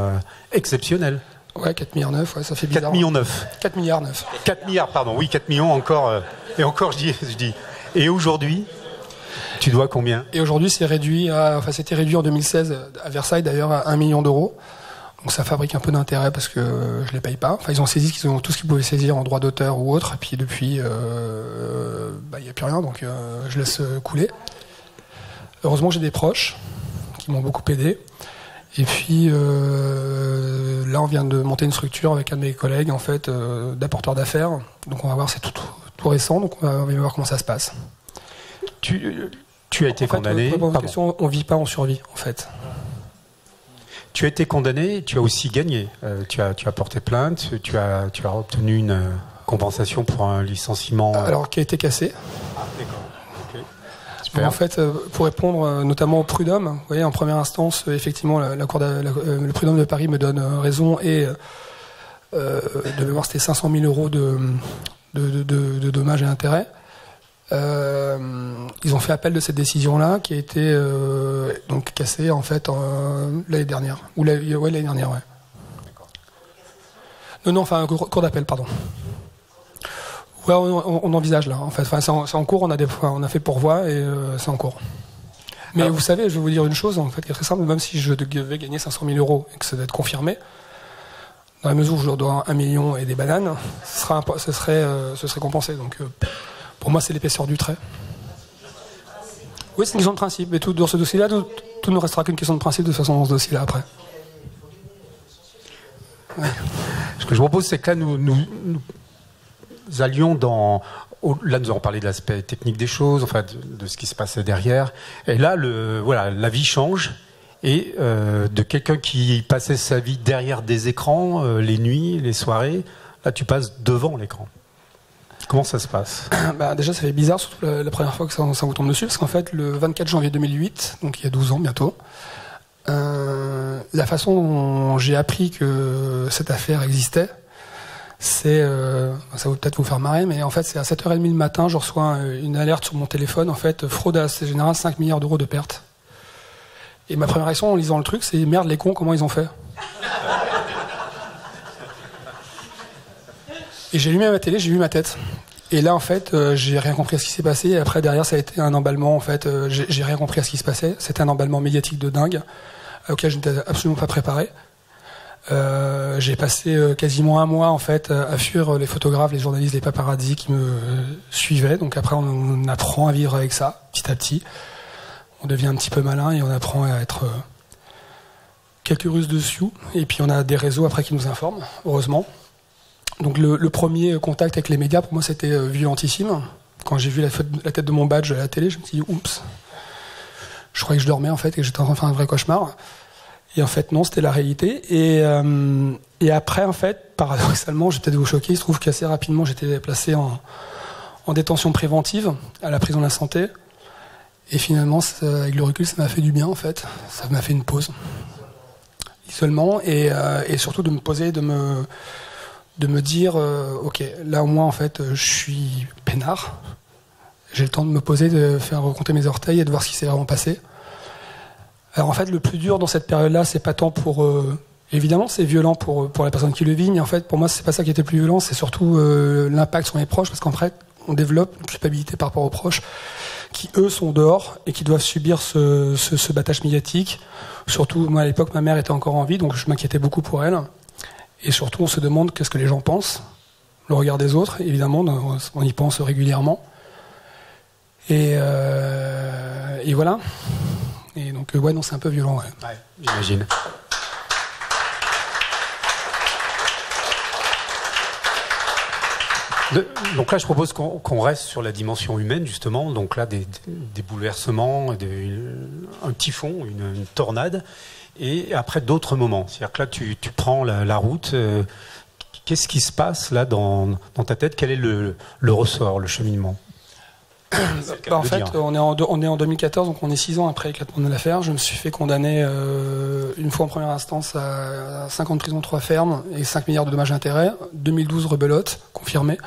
exceptionnel. Ouais, 4 milliards 9, ouais, ça fait bizarre. 4 millions 9. 4 milliards 9. 4 milliards, pardon, oui, 4 millions encore, et encore je dis. Et aujourd'hui, tu dois combien? Et aujourd'hui, c'était réduit en 2016 à Versailles d'ailleurs à 1 million d'euros. Donc ça fabrique un peu d'intérêt parce que je les paye pas. Enfin, ils ont saisi tout ce qu'ils pouvaient saisir en droit d'auteur ou autre. Et puis depuis, il n'y a plus rien, donc je laisse couler. Heureusement, j'ai des proches qui m'ont beaucoup aidé. Et puis là, on vient de monter une structure avec un de mes collègues, en fait, d'apporteurs d'affaires. Donc on va voir, c'est tout récent, donc on va voir comment ça se passe. Tu as été condamné. On vit pas, on survit, en fait. Tu as été condamné, tu as aussi gagné. Tu as porté plainte, tu as obtenu une compensation pour un licenciement. Alors, qui a été cassé. Ah, d'accord. Okay. Super. En fait, pour répondre notamment au prud'homme, vous voyez, en première instance, effectivement, le prud'homme de Paris me donne raison et de mémoire, c'était 500 000 euros de dommages et intérêts. Ils ont fait appel de cette décision-là qui a été donc cassée en fait l'année dernière l'année dernière, ouais. Non, enfin cours d'appel, pardon. Ouais, on envisage là. En fait, enfin, c'est en cours. On a fait pourvoi et c'est en cours. Mais vous savez, je vais vous dire une chose en fait qui est très simple. Même si je devais gagner 500 000 euros et que ça doit être confirmé, dans la mesure où je leur dois 1 million et des bananes, ce serait compensé. Donc pour moi, c'est l'épaisseur du trait. Oui, c'est une question de principe. Mais tout dans ce dossier-là, tout ne restera qu'une question de principe de toute façon dans ce dossier-là après. Ouais. Ce que je propose, c'est que là, nous allions dans... Là, nous avons parlé de l'aspect technique des choses, enfin, de ce qui se passait derrière. Et là, la vie change. Et de quelqu'un qui passait sa vie derrière des écrans, les nuits, les soirées, là, tu passes devant l'écran. Comment ça se passe? Déjà, ça fait bizarre, surtout la première fois que ça vous tombe dessus, parce qu'en fait, le 24 janvier 2008, donc il y a 12 ans bientôt, la façon dont j'ai appris que cette affaire existait, c'est, ça va peut-être vous faire marrer, mais en fait, c'est à 7h30 le matin, je reçois une alerte sur mon téléphone, en fait, fraude à la Société Générale, 5 milliards d'euros de pertes. Et ma première réaction en lisant le truc, c'est merde, les cons, comment ils ont fait? Et j'ai allumé ma télé, j'ai vu ma tête. Et là, en fait, j'ai rien compris à ce qui s'est passé. Et après, derrière, ça a été un emballement. En fait, j'ai rien compris à ce qui se passait. C'était un emballement médiatique de dingue, auquel je n'étais absolument pas préparé. J'ai passé quasiment un mois, en fait, à fuir les photographes, les journalistes, les paparazzis qui me suivaient. Donc après, on apprend à vivre avec ça, petit à petit. On devient un petit peu malin et on apprend à être quelques ruses dessus. Et puis, on a des réseaux après qui nous informent, heureusement. Donc le premier contact avec les médias, pour moi, c'était violentissime. Quand j'ai vu la tête de mon badge à la télé, je me suis dit, oups, je croyais que je dormais, en fait, et que j'étais en train de faire un vrai cauchemar. Et en fait, non, c'était la réalité. Et après, en fait, paradoxalement, je vais peut-être vous choquer, il se trouve qu'assez rapidement, j'étais placé en détention préventive à la prison de la Santé. Et finalement, avec le recul, ça m'a fait du bien, en fait. Ça m'a fait une pause. Isolement, et surtout de me poser, de me dire, ok, là au moins en fait, je suis peinard. J'ai le temps de me poser, de faire recompter mes orteils et de voir ce qui s'est vraiment passé. Alors en fait, le plus dur dans cette période-là, c'est pas tant pour... évidemment, c'est violent pour la personne qui le vit, mais en fait, pour moi, c'est pas ça qui était le plus violent, c'est surtout l'impact sur mes proches, parce qu'en fait, on développe une culpabilité par rapport aux proches qui, eux, sont dehors et qui doivent subir ce battage médiatique. Surtout, moi, à l'époque, ma mère était encore en vie, donc je m'inquiétais beaucoup pour elle. Et surtout, on se demande qu'est-ce que les gens pensent, le regard des autres, évidemment, on y pense régulièrement. Et voilà. Et donc, ouais, non, c'est un peu violent. Ouais, j'imagine. Donc là, je propose qu'on reste sur la dimension humaine, justement. Donc là, des bouleversements, un typhon, une tornade. Et après d'autres moments, c'est-à-dire que là tu prends la route, qu'est-ce qui se passe là dans ta tête? Quel est le ressort, le cheminement? En fait, on est en 2014, donc on est 6 ans après l'éclatement de l'affaire. Je me suis fait condamner une fois en première instance à 5 ans de prison, 3 fermes et 5 milliards de dommages et intérêts. 2012, rebelote, confirmé.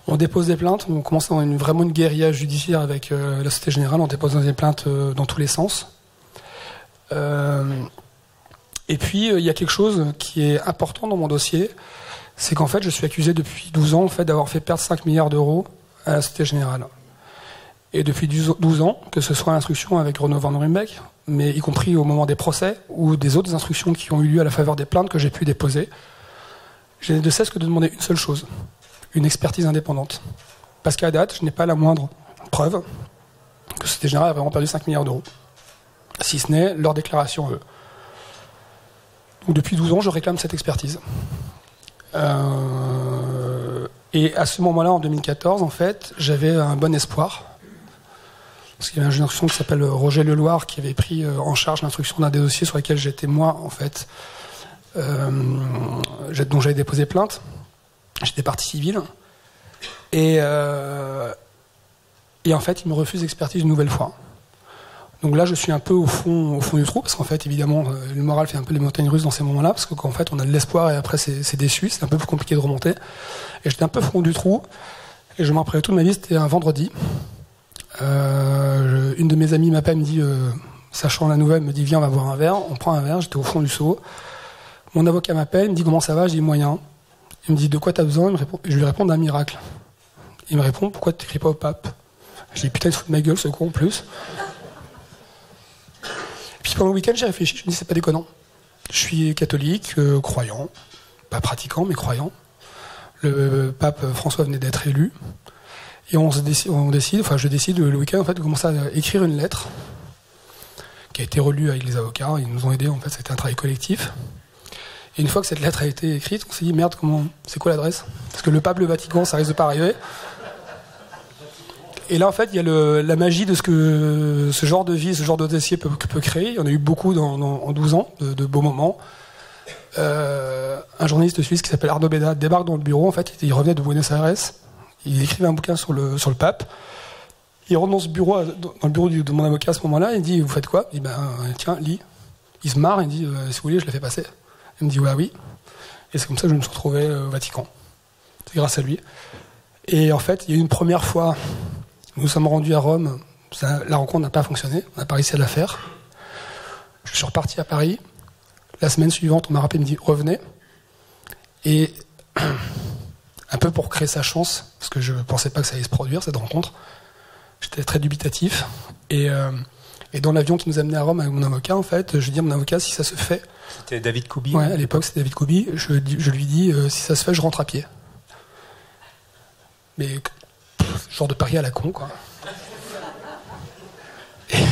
On dépose des plaintes, on commence vraiment une guérilla judiciaire avec la Société Générale, on dépose des plaintes dans tous les sens. Et puis il y a quelque chose qui est important dans mon dossier, c'est qu'en fait je suis accusé depuis 12 ans en fait, d'avoir fait perdre 5 milliards d'euros à la Société Générale. Et depuis 12 ans, que ce soit l'instruction avec Renaud Van Ruymbeck, mais y compris au moment des procès ou des autres instructions qui ont eu lieu à la faveur des plaintes que j'ai pu déposer, je n'ai de cesse que de demander une seule chose, une expertise indépendante. Parce qu'à date, je n'ai pas la moindre preuve que Société Générale a vraiment perdu 5 milliards d'euros. Si ce n'est leur déclaration eux. Donc depuis 12 ans, je réclame cette expertise. Et à ce moment-là, en 2014, en fait, j'avais un bon espoir. Parce qu'il y avait un juge d'instruction qui s'appelle Roger Leloir qui avait pris en charge l'instruction d'un des dossiers sur lesquels j'étais moi, en fait, dont j'avais déposé plainte. J'étais partie civile. Et en fait, il me refuse l'expertise une nouvelle fois. Donc là, je suis un peu au fond du trou, parce qu'en fait, évidemment, le moral fait un peu les montagnes russes dans ces moments-là, parce qu'en fait, on a de l'espoir et après, c'est déçu, c'est un peu plus compliqué de remonter. Et j'étais un peu au fond du trou, et je me rappelais toute ma vie, c'était un vendredi. Une de mes amies m'appelle, me dit, sachant la nouvelle, me dit, viens, on va boire un verre. On prend un verre, j'étais au fond du seau. Mon avocat m'appelle, il me dit, comment ça va? Je dis, moyen. Il me dit, de quoi t'as besoin? Je lui réponds d'un miracle. Il me répond, pourquoi t'écris pas au pape? Je dis, putain, il se fout de ma gueule, ce con, en plus. Puis pendant le week-end, j'ai réfléchi, je me dis, c'est pas déconnant. Je suis catholique, croyant, pas pratiquant, mais croyant. Le pape François venait d'être élu. Et je décide le week-end, en fait, de commencer à écrire une lettre qui a été relue avec les avocats. Ils nous ont aidés, en fait, c'était un travail collectif. Et une fois que cette lettre a été écrite, on s'est dit, merde, c'est quoi l'adresse? Parce que le pape, le Vatican, ça risque de pas arriver. Et là, en fait, il y a la magie de ce que ce genre de vie, ce genre de dossier peut créer. Il y en a eu beaucoup en 12 ans, de beaux moments. Un journaliste suisse qui s'appelle Arnaud Béda débarque dans le bureau. En fait, il revenait de Buenos Aires. Il écrivait un bouquin sur le pape. Il rentre dans le bureau de mon avocat à ce moment-là. Il dit, vous faites quoi? Il dit, tiens, lis. Il se marre. Il dit, si vous voulez, je le fais passer. Il me dit, ouais, oui. Et c'est comme ça que je me suis retrouvé au Vatican. C'est grâce à lui. Et en fait, il y a eu une première fois... Nous sommes rendus à Rome, la rencontre n'a pas fonctionné, on n'a pas réussi à la faire. Je suis reparti à Paris. La semaine suivante, on m'a rappelé, me dit revenez. Et un peu pour créer sa chance, parce que je ne pensais pas que ça allait se produire, cette rencontre, j'étais très dubitatif. Et dans l'avion qui nous amenait à Rome avec mon avocat, en fait, je dis à mon avocat si ça se fait. C'était David Koubi. Ouais, à l'époque c'était David Koubi. Je lui dis si ça se fait, je rentre à pied. Mais genre de pari à la con, quoi.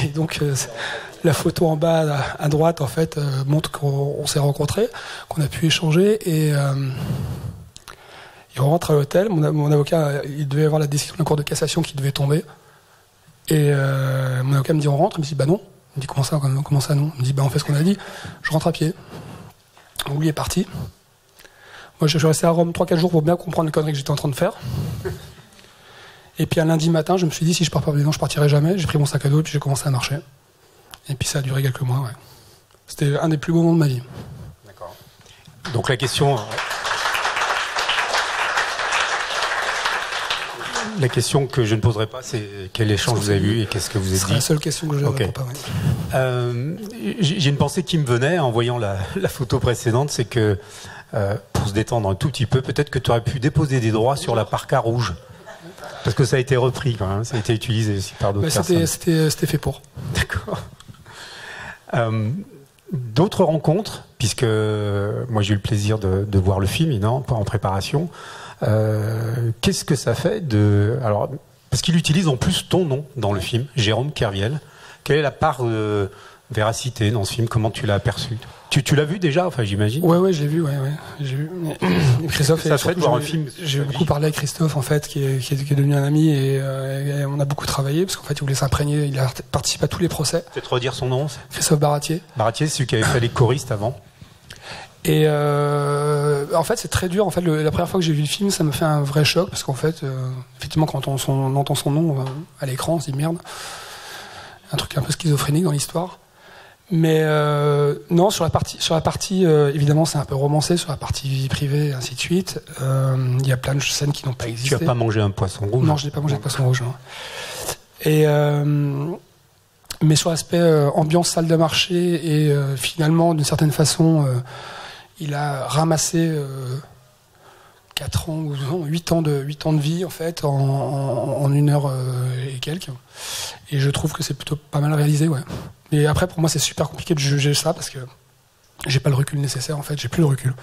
Et donc la photo en bas à droite, en fait, montre qu'on s'est rencontrés, qu'on a pu échanger et on rentre à l'hôtel. Mon avocat, il devait avoir la décision de la Cour de cassation qui devait tomber. Et mon avocat me dit on rentre. Il me dit bah non. Il me dit comment ça non. Il me dit bah on fait ce qu'on a dit. Je rentre à pied. Donc lui est parti. Moi je suis resté à Rome 3-4 jours pour bien comprendre les conneries que j'étais en train de faire. Et puis un lundi matin, je me suis dit si je pars pas maintenant, je partirai jamais. J'ai pris mon sac à dos et puis j'ai commencé à marcher. Et puis ça a duré quelques mois. Ouais. C'était un des plus beaux moments de ma vie. D'accord. Donc la question que je ne poserai pas, c'est quel échange vous avez eu et qu'est-ce que vous avez dit. C'est la seule question que je ne réponds pas. Ouais. J'ai une pensée qui me venait en voyant la photo précédente, c'est que pour se détendre un tout petit peu, peut-être que tu aurais pu déposer des droits sur la parka rouge. Parce que ça a été repris quand même, ça a été utilisé aussi par d'autres personnes. C'était fait pour. D'accord. D'autres rencontres, puisque moi j'ai eu le plaisir de voir le film en préparation. Qu'est-ce que ça fait alors, parce qu'il utilise en plus ton nom dans le film, Jérôme Kerviel. Quelle est la part de véracité dans ce film? Comment tu l'as aperçu? Tu l'as vu déjà, enfin j'imagine. Ouais, j'ai vu, j'ai vu. Christophe, ça fait de voir un film. J'ai beaucoup parlé avec Christophe en fait, qui est devenu un ami et on a beaucoup travaillé parce qu'en fait il voulait s'imprégner. Il a participé à tous les procès. Peut-être redire son nom. Christophe Baratier. Baratier, c'est celui qui avait fait les choristes avant. Et en fait c'est très dur. En fait la première fois que j'ai vu le film, ça me fait un vrai choc parce qu'en fait effectivement quand on entend son nom à l'écran, on se dit merde. Un truc un peu schizophrénique dans l'histoire. Mais non, sur la partie évidemment c'est un peu romancé, sur la partie vie privée et ainsi de suite. Il y a plein de scènes qui n'ont pas existé. Tu n'as pas mangé un poisson rouge? Non, je n'ai pas mangé de poisson rouge. Non. Et mais sur l'aspect ambiance salle de marché et finalement d'une certaine façon il a ramassé 4 ans ou 8 ans de vie en fait en 1 heure et quelques. Et je trouve que c'est plutôt pas mal réalisé, ouais. Mais après pour moi c'est super compliqué de juger ça parce que j'ai pas le recul nécessaire en fait, j'ai plus le recul.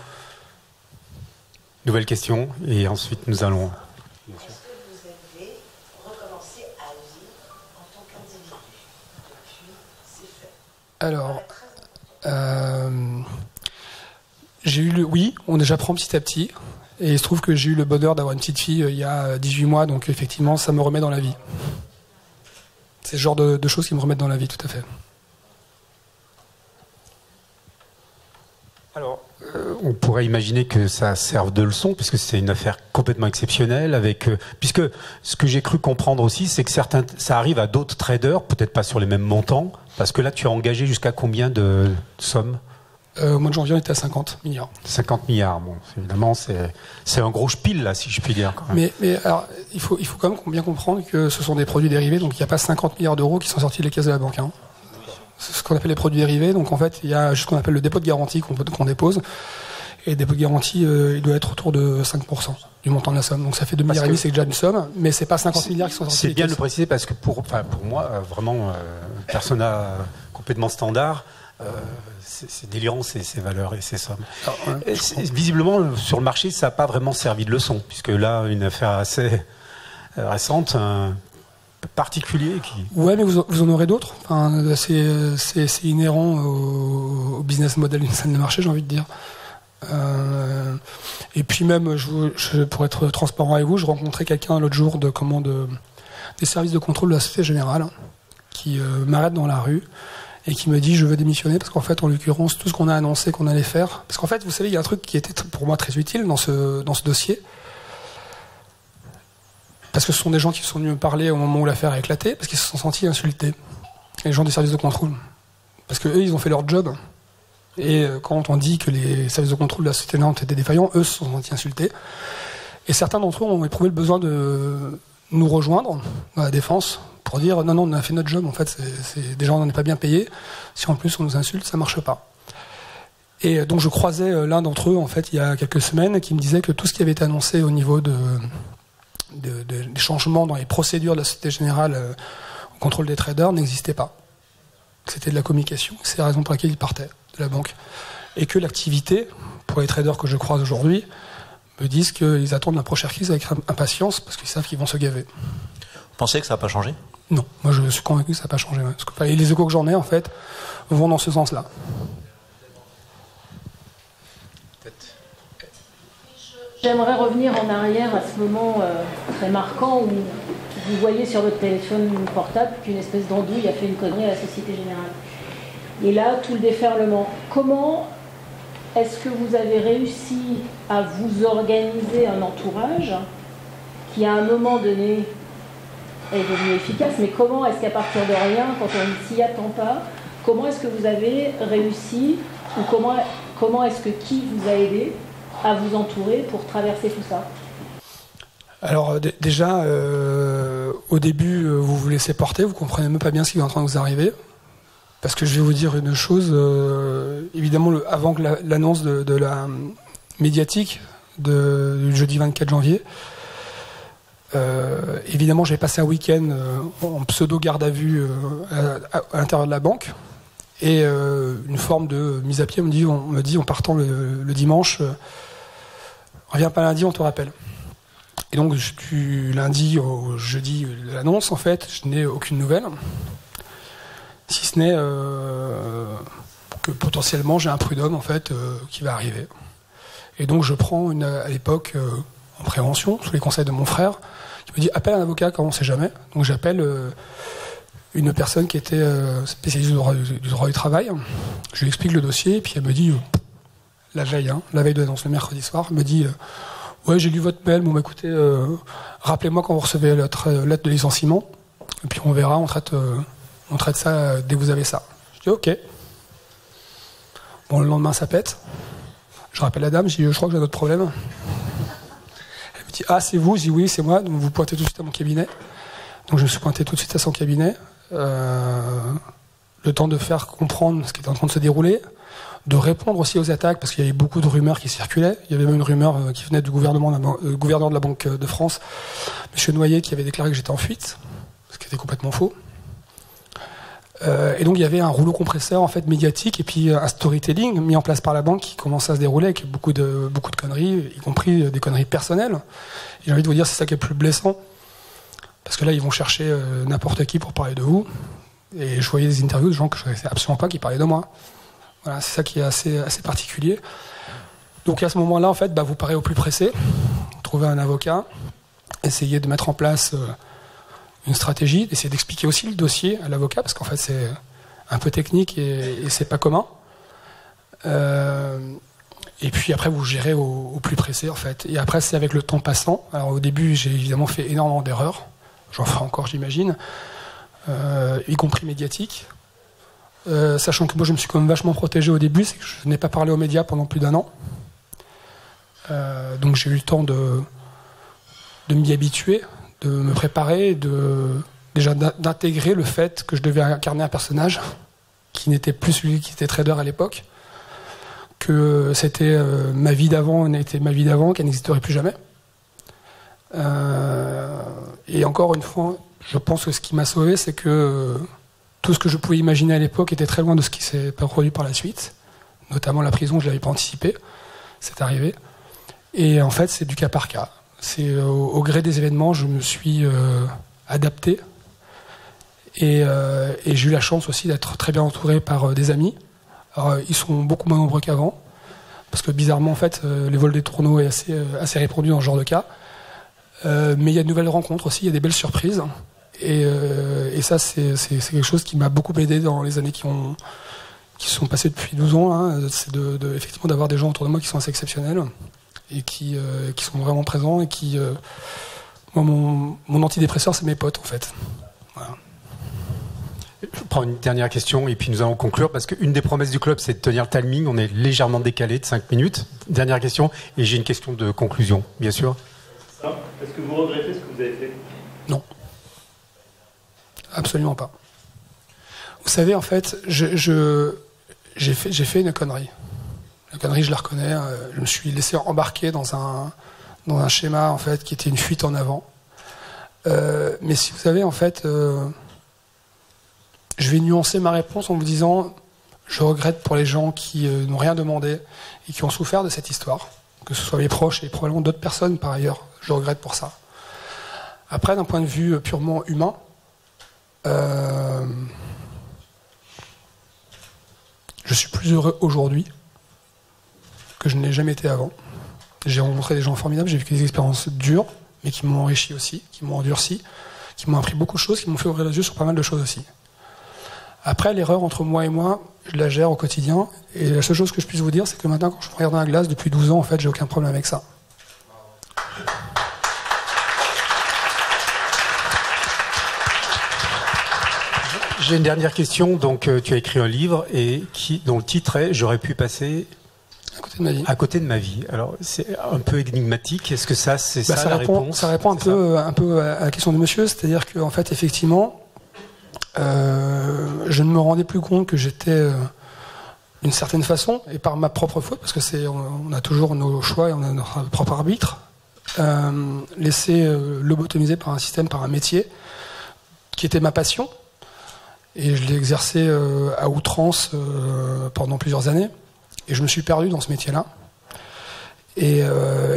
Nouvelle question et ensuite nous allons. Est-ce que vous avez recommencé à vivre en tant qu'individu depuis ces faits? Alors j'ai eu oui, on j'apprends petit à petit. Et il se trouve que j'ai eu le bonheur d'avoir une petite fille il y a 18 mois, donc effectivement, ça me remet dans la vie. C'est le genre de choses qui me remettent dans la vie, tout à fait. Alors, on pourrait imaginer que ça serve de leçon, puisque c'est une affaire complètement exceptionnelle, puisque ce que j'ai cru comprendre aussi, c'est que ça arrive à d'autres traders, peut-être pas sur les mêmes montants, parce que là, tu as engagé jusqu'à combien de sommes? Au mois de janvier, on était à 50 milliards. 50 milliards, bon, évidemment, c'est un gros spiel, là, si je puis dire. Quand même. Mais alors, il faut quand même bien comprendre que ce sont des produits dérivés, donc il n'y a pas 50 milliards d'euros qui sont sortis des caisses de la banque. Hein. C'est ce qu'on appelle les produits dérivés, donc en fait, il y a juste ce qu'on appelle le dépôt de garantie qu'on dépose. Et le dépôt de garantie, il doit être autour de 5% du montant de la somme. Donc ça fait 2,5 milliards, c'est déjà une somme, mais c'est pas 50 milliards qui sont sortis. C'est bien de le préciser parce que pour moi, vraiment, persona complètement standard, c'est délirant ces valeurs et ces sommes. Alors, visiblement, sur le marché, ça n'a pas vraiment servi de leçon, puisque là, une affaire assez récente, un particulier qui... Ouais, mais vous en aurez d'autres. Enfin, c'est inhérent au business model d'une salle de marché, j'ai envie de dire. Et puis même, pour être transparent avec vous, je rencontrais quelqu'un l'autre jour des services de contrôle de la Société Générale qui m'arrête dans la rue et qui me dit je veux démissionner parce qu'en fait, en l'occurrence, tout ce qu'on a annoncé qu'on allait faire, parce qu'en fait, vous savez, il y a un truc qui était pour moi très utile dans ce dossier, parce que ce sont des gens qui sont venus me parler au moment où l'affaire a éclaté, parce qu'ils se sont sentis insultés, les gens des services de contrôle, parce que eux, ils ont fait leur job. Et quand on dit que les services de contrôle de la Société Générale étaient défaillants, eux se sont sentis insultés. Et certains d'entre eux ont éprouvé le besoin de nous rejoindre dans la défense pour dire non, on a fait notre job, en fait, déjà on n'en est pas bien payé, si en plus on nous insulte, ça marche pas. Et donc je croisais l'un d'entre eux, en fait, il y a quelques semaines, qui me disait que tout ce qui avait été annoncé au niveau des changements dans les procédures de la Société Générale au contrôle des traders n'existait pas. C'était de la communication, c'est la raison pour laquelle il partait de la banque. Et que l'activité, pour les traders que je croise aujourd'hui, me disent qu'ils attendent la prochaine crise avec impatience parce qu'ils savent qu'ils vont se gaver. Vous pensez que ça n'a pas changé ? Non, moi je suis convaincu que ça n'a pas changé. Parce que, les échos que j'en ai, en fait, vont dans ce sens-là. J'aimerais revenir en arrière à ce moment très marquant où vous voyez sur votre téléphone portable qu'une espèce d'andouille a fait une connerie à la Société Générale. Et là, tout le déferlement. Comment est-ce que vous avez réussi à vous organiser un entourage qui, à un moment donné, est devenu efficace, mais comment est-ce qu'à partir de rien, quand on ne s'y attend pas, comment est-ce que vous avez réussi, ou comment est-ce que qui vous a aidé à vous entourer pour traverser tout ça ? Alors déjà, au début, vous vous laissez porter, vous comprenez même pas bien ce qui est en train de vous arriver. Parce que je vais vous dire une chose, évidemment, avant que l'annonce de la médiatique du jeudi 24 janvier, évidemment, j'ai passé un week-end en pseudo garde à vue à l'intérieur de la banque. Et une forme de mise à pied, on me dit en partant le dimanche, reviens pas lundi, on te rappelle. Et donc du lundi au jeudi de l'annonce, en fait, je n'ai aucune nouvelle, si ce n'est que potentiellement j'ai un prud'homme en fait qui va arriver. Et donc je prends à l'époque en prévention, sous les conseils de mon frère, qui me dit appelle un avocat quand on ne sait jamais. Donc j'appelle une personne qui était spécialiste du droit du travail. Je lui explique le dossier, et puis elle me dit, la veille de l'annonce, le mercredi soir, elle me dit ouais, j'ai lu votre mail, bon, écoutez, rappelez-moi quand vous recevez votre lettre de licenciement, et puis on verra, on traite ça dès que vous avez ça. Je dis ok. Bon, le lendemain, ça pète. Je rappelle la dame, je dis je crois que j'ai un autre problème. Elle me dit ah, c'est vous? Je dis oui, c'est moi, donc vous pointez tout de suite à mon cabinet. Donc je me suis pointé tout de suite à son cabinet. Le temps de faire comprendre ce qui était en train de se dérouler, de répondre aussi aux attaques, parce qu'il y avait beaucoup de rumeurs qui circulaient. Il y avait même une rumeur qui venait du gouverneur de la Banque de France, M. Noyer, qui avait déclaré que j'étais en fuite, ce qui était complètement faux. Et donc il y avait un rouleau compresseur en fait médiatique, et puis un storytelling mis en place par la banque qui commençait à se dérouler avec beaucoup de conneries, y compris des conneries personnelles. Et j'ai envie de vous dire, c'est ça qui est le plus blessant. Parce que là, ils vont chercher n'importe qui pour parler de vous. Et je voyais des interviews de gens que je ne connaissais absolument pas qui parlaient de moi. Voilà, c'est ça qui est assez particulier. Donc à ce moment-là, en fait, vous parez au plus pressé. Trouver un avocat, essayer de mettre en place une stratégie, essayer d'expliquer aussi le dossier à l'avocat, parce qu'en fait, c'est un peu technique et c'est pas commun. Et puis après, vous gérez au plus pressé, en fait. Et après, c'est avec le temps passant. Alors au début, j'ai évidemment fait énormément d'erreurs. J'en ferai encore, j'imagine, y compris médiatique. Sachant que moi, je me suis quand même vachement protégé au début, c'est que je n'ai pas parlé aux médias pendant plus d'1 an. Donc j'ai eu le temps de m'y habituer, de me préparer, déjà d'intégrer le fait que je devais incarner un personnage qui n'était plus celui qui était trader à l'époque, que c'était ma vie d'avant, n'était ma vie d'avant, qu'elle n'existerait plus jamais. Et encore une fois, je pense que ce qui m'a sauvé, c'est que tout ce que je pouvais imaginer à l'époque était très loin de ce qui s'est produit par la suite, notamment la prison, je ne l'avais pas anticipé, c'est arrivé. Et en fait, c'est du cas par cas. C'est au gré des événements, je me suis adapté, et j'ai eu la chance aussi d'être très bien entouré par des amis. Alors, ils sont beaucoup moins nombreux qu'avant, parce que bizarrement, en fait, les vols des tourneaux est assez répandu dans ce genre de cas. Mais il y a de nouvelles rencontres aussi, il y a des belles surprises. Et ça, c'est quelque chose qui m'a beaucoup aidé dans les années qui sont passées depuis 12 ans. Hein. C'est effectivement d'avoir des gens autour de moi qui sont assez exceptionnels et qui sont vraiment présents. Et qui, moi, mon antidépresseur, c'est mes potes, en fait. Voilà. Je prends une dernière question et puis nous allons conclure, parce qu'une des promesses du club, c'est de tenir le timing. On est légèrement décalé de 5 minutes. Dernière question, et j'ai une question de conclusion, bien sûr. Est-ce que vous regrettez ce que vous avez fait ? Non. Absolument pas. Vous savez, en fait, j'ai fait une connerie. La connerie, je la reconnais. Je me suis laissé embarquer dans un schéma, en fait, qui était une fuite en avant. Mais si vous savez, en fait, je vais nuancer ma réponse en vous disant, je regrette pour les gens qui n'ont rien demandé et qui ont souffert de cette histoire, que ce soit mes proches et probablement d'autres personnes par ailleurs. Je regrette pour ça. Après, d'un point de vue purement humain, je suis plus heureux aujourd'hui que je n'ai jamais été avant. J'ai rencontré des gens formidables, j'ai vécu des expériences dures, mais qui m'ont enrichi aussi, qui m'ont endurci, qui m'ont appris beaucoup de choses, qui m'ont fait ouvrir les yeux sur pas mal de choses aussi. Après, l'erreur entre moi et moi, je la gère au quotidien. Et la seule chose que je puisse vous dire, c'est que maintenant, quand je me regarde dans la glace, depuis 12 ans, en fait, j'ai aucun problème avec ça. J'ai une dernière question. Donc, tu as écrit un livre dont le titre est « J'aurais pu passer à côté de ma vie ». À côté de ma vie. Alors, c'est un peu énigmatique. Est-ce que ça la réponse? Ça répond un peu à la question de monsieur. C'est-à-dire qu'en fait, effectivement, je ne me rendais plus compte que j'étais d'une certaine façon, et par ma propre faute, parce que on a toujours nos choix et on a notre propre arbitre, laissé lobotomiser par un système, par un métier qui était ma passion. Et je l'ai exercé à outrance pendant plusieurs années. Et je me suis perdu dans ce métier-là. Et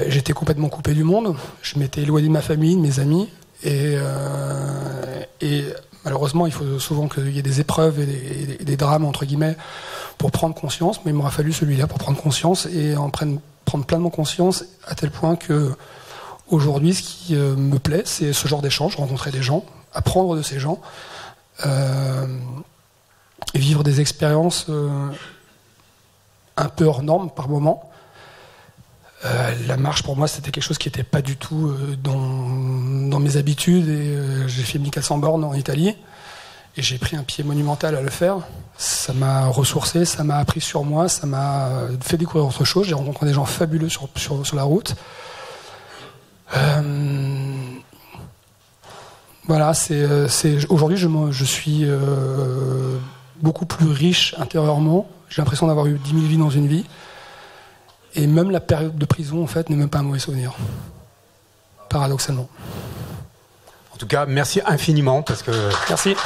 j'étais complètement coupé du monde. Je m'étais éloigné de ma famille, de mes amis. Et malheureusement, il faut souvent qu'il y ait des épreuves et des drames, entre guillemets, pour prendre conscience. Mais il m'aura fallu celui-là pour prendre conscience et prendre pleinement conscience à tel point que aujourd'hui, ce qui me plaît, c'est ce genre d'échange, rencontrer des gens, apprendre de ces gens, vivre des expériences un peu hors normes par moment. La marche pour moi c'était quelque chose qui n'était pas du tout dans mes habitudes et j'ai fait 1400 bornes en Italie et j'ai pris un pied monumental à le faire. Ça m'a ressourcé, ça m'a appris sur moi, ça m'a fait découvrir autre chose. J'ai rencontré des gens fabuleux sur la route. Voilà, aujourd'hui je suis beaucoup plus riche intérieurement. J'ai l'impression d'avoir eu 10 000 vies dans une vie. Et même la période de prison, en fait, n'est même pas un mauvais souvenir. Paradoxalement. En tout cas, merci infiniment parce que... Merci.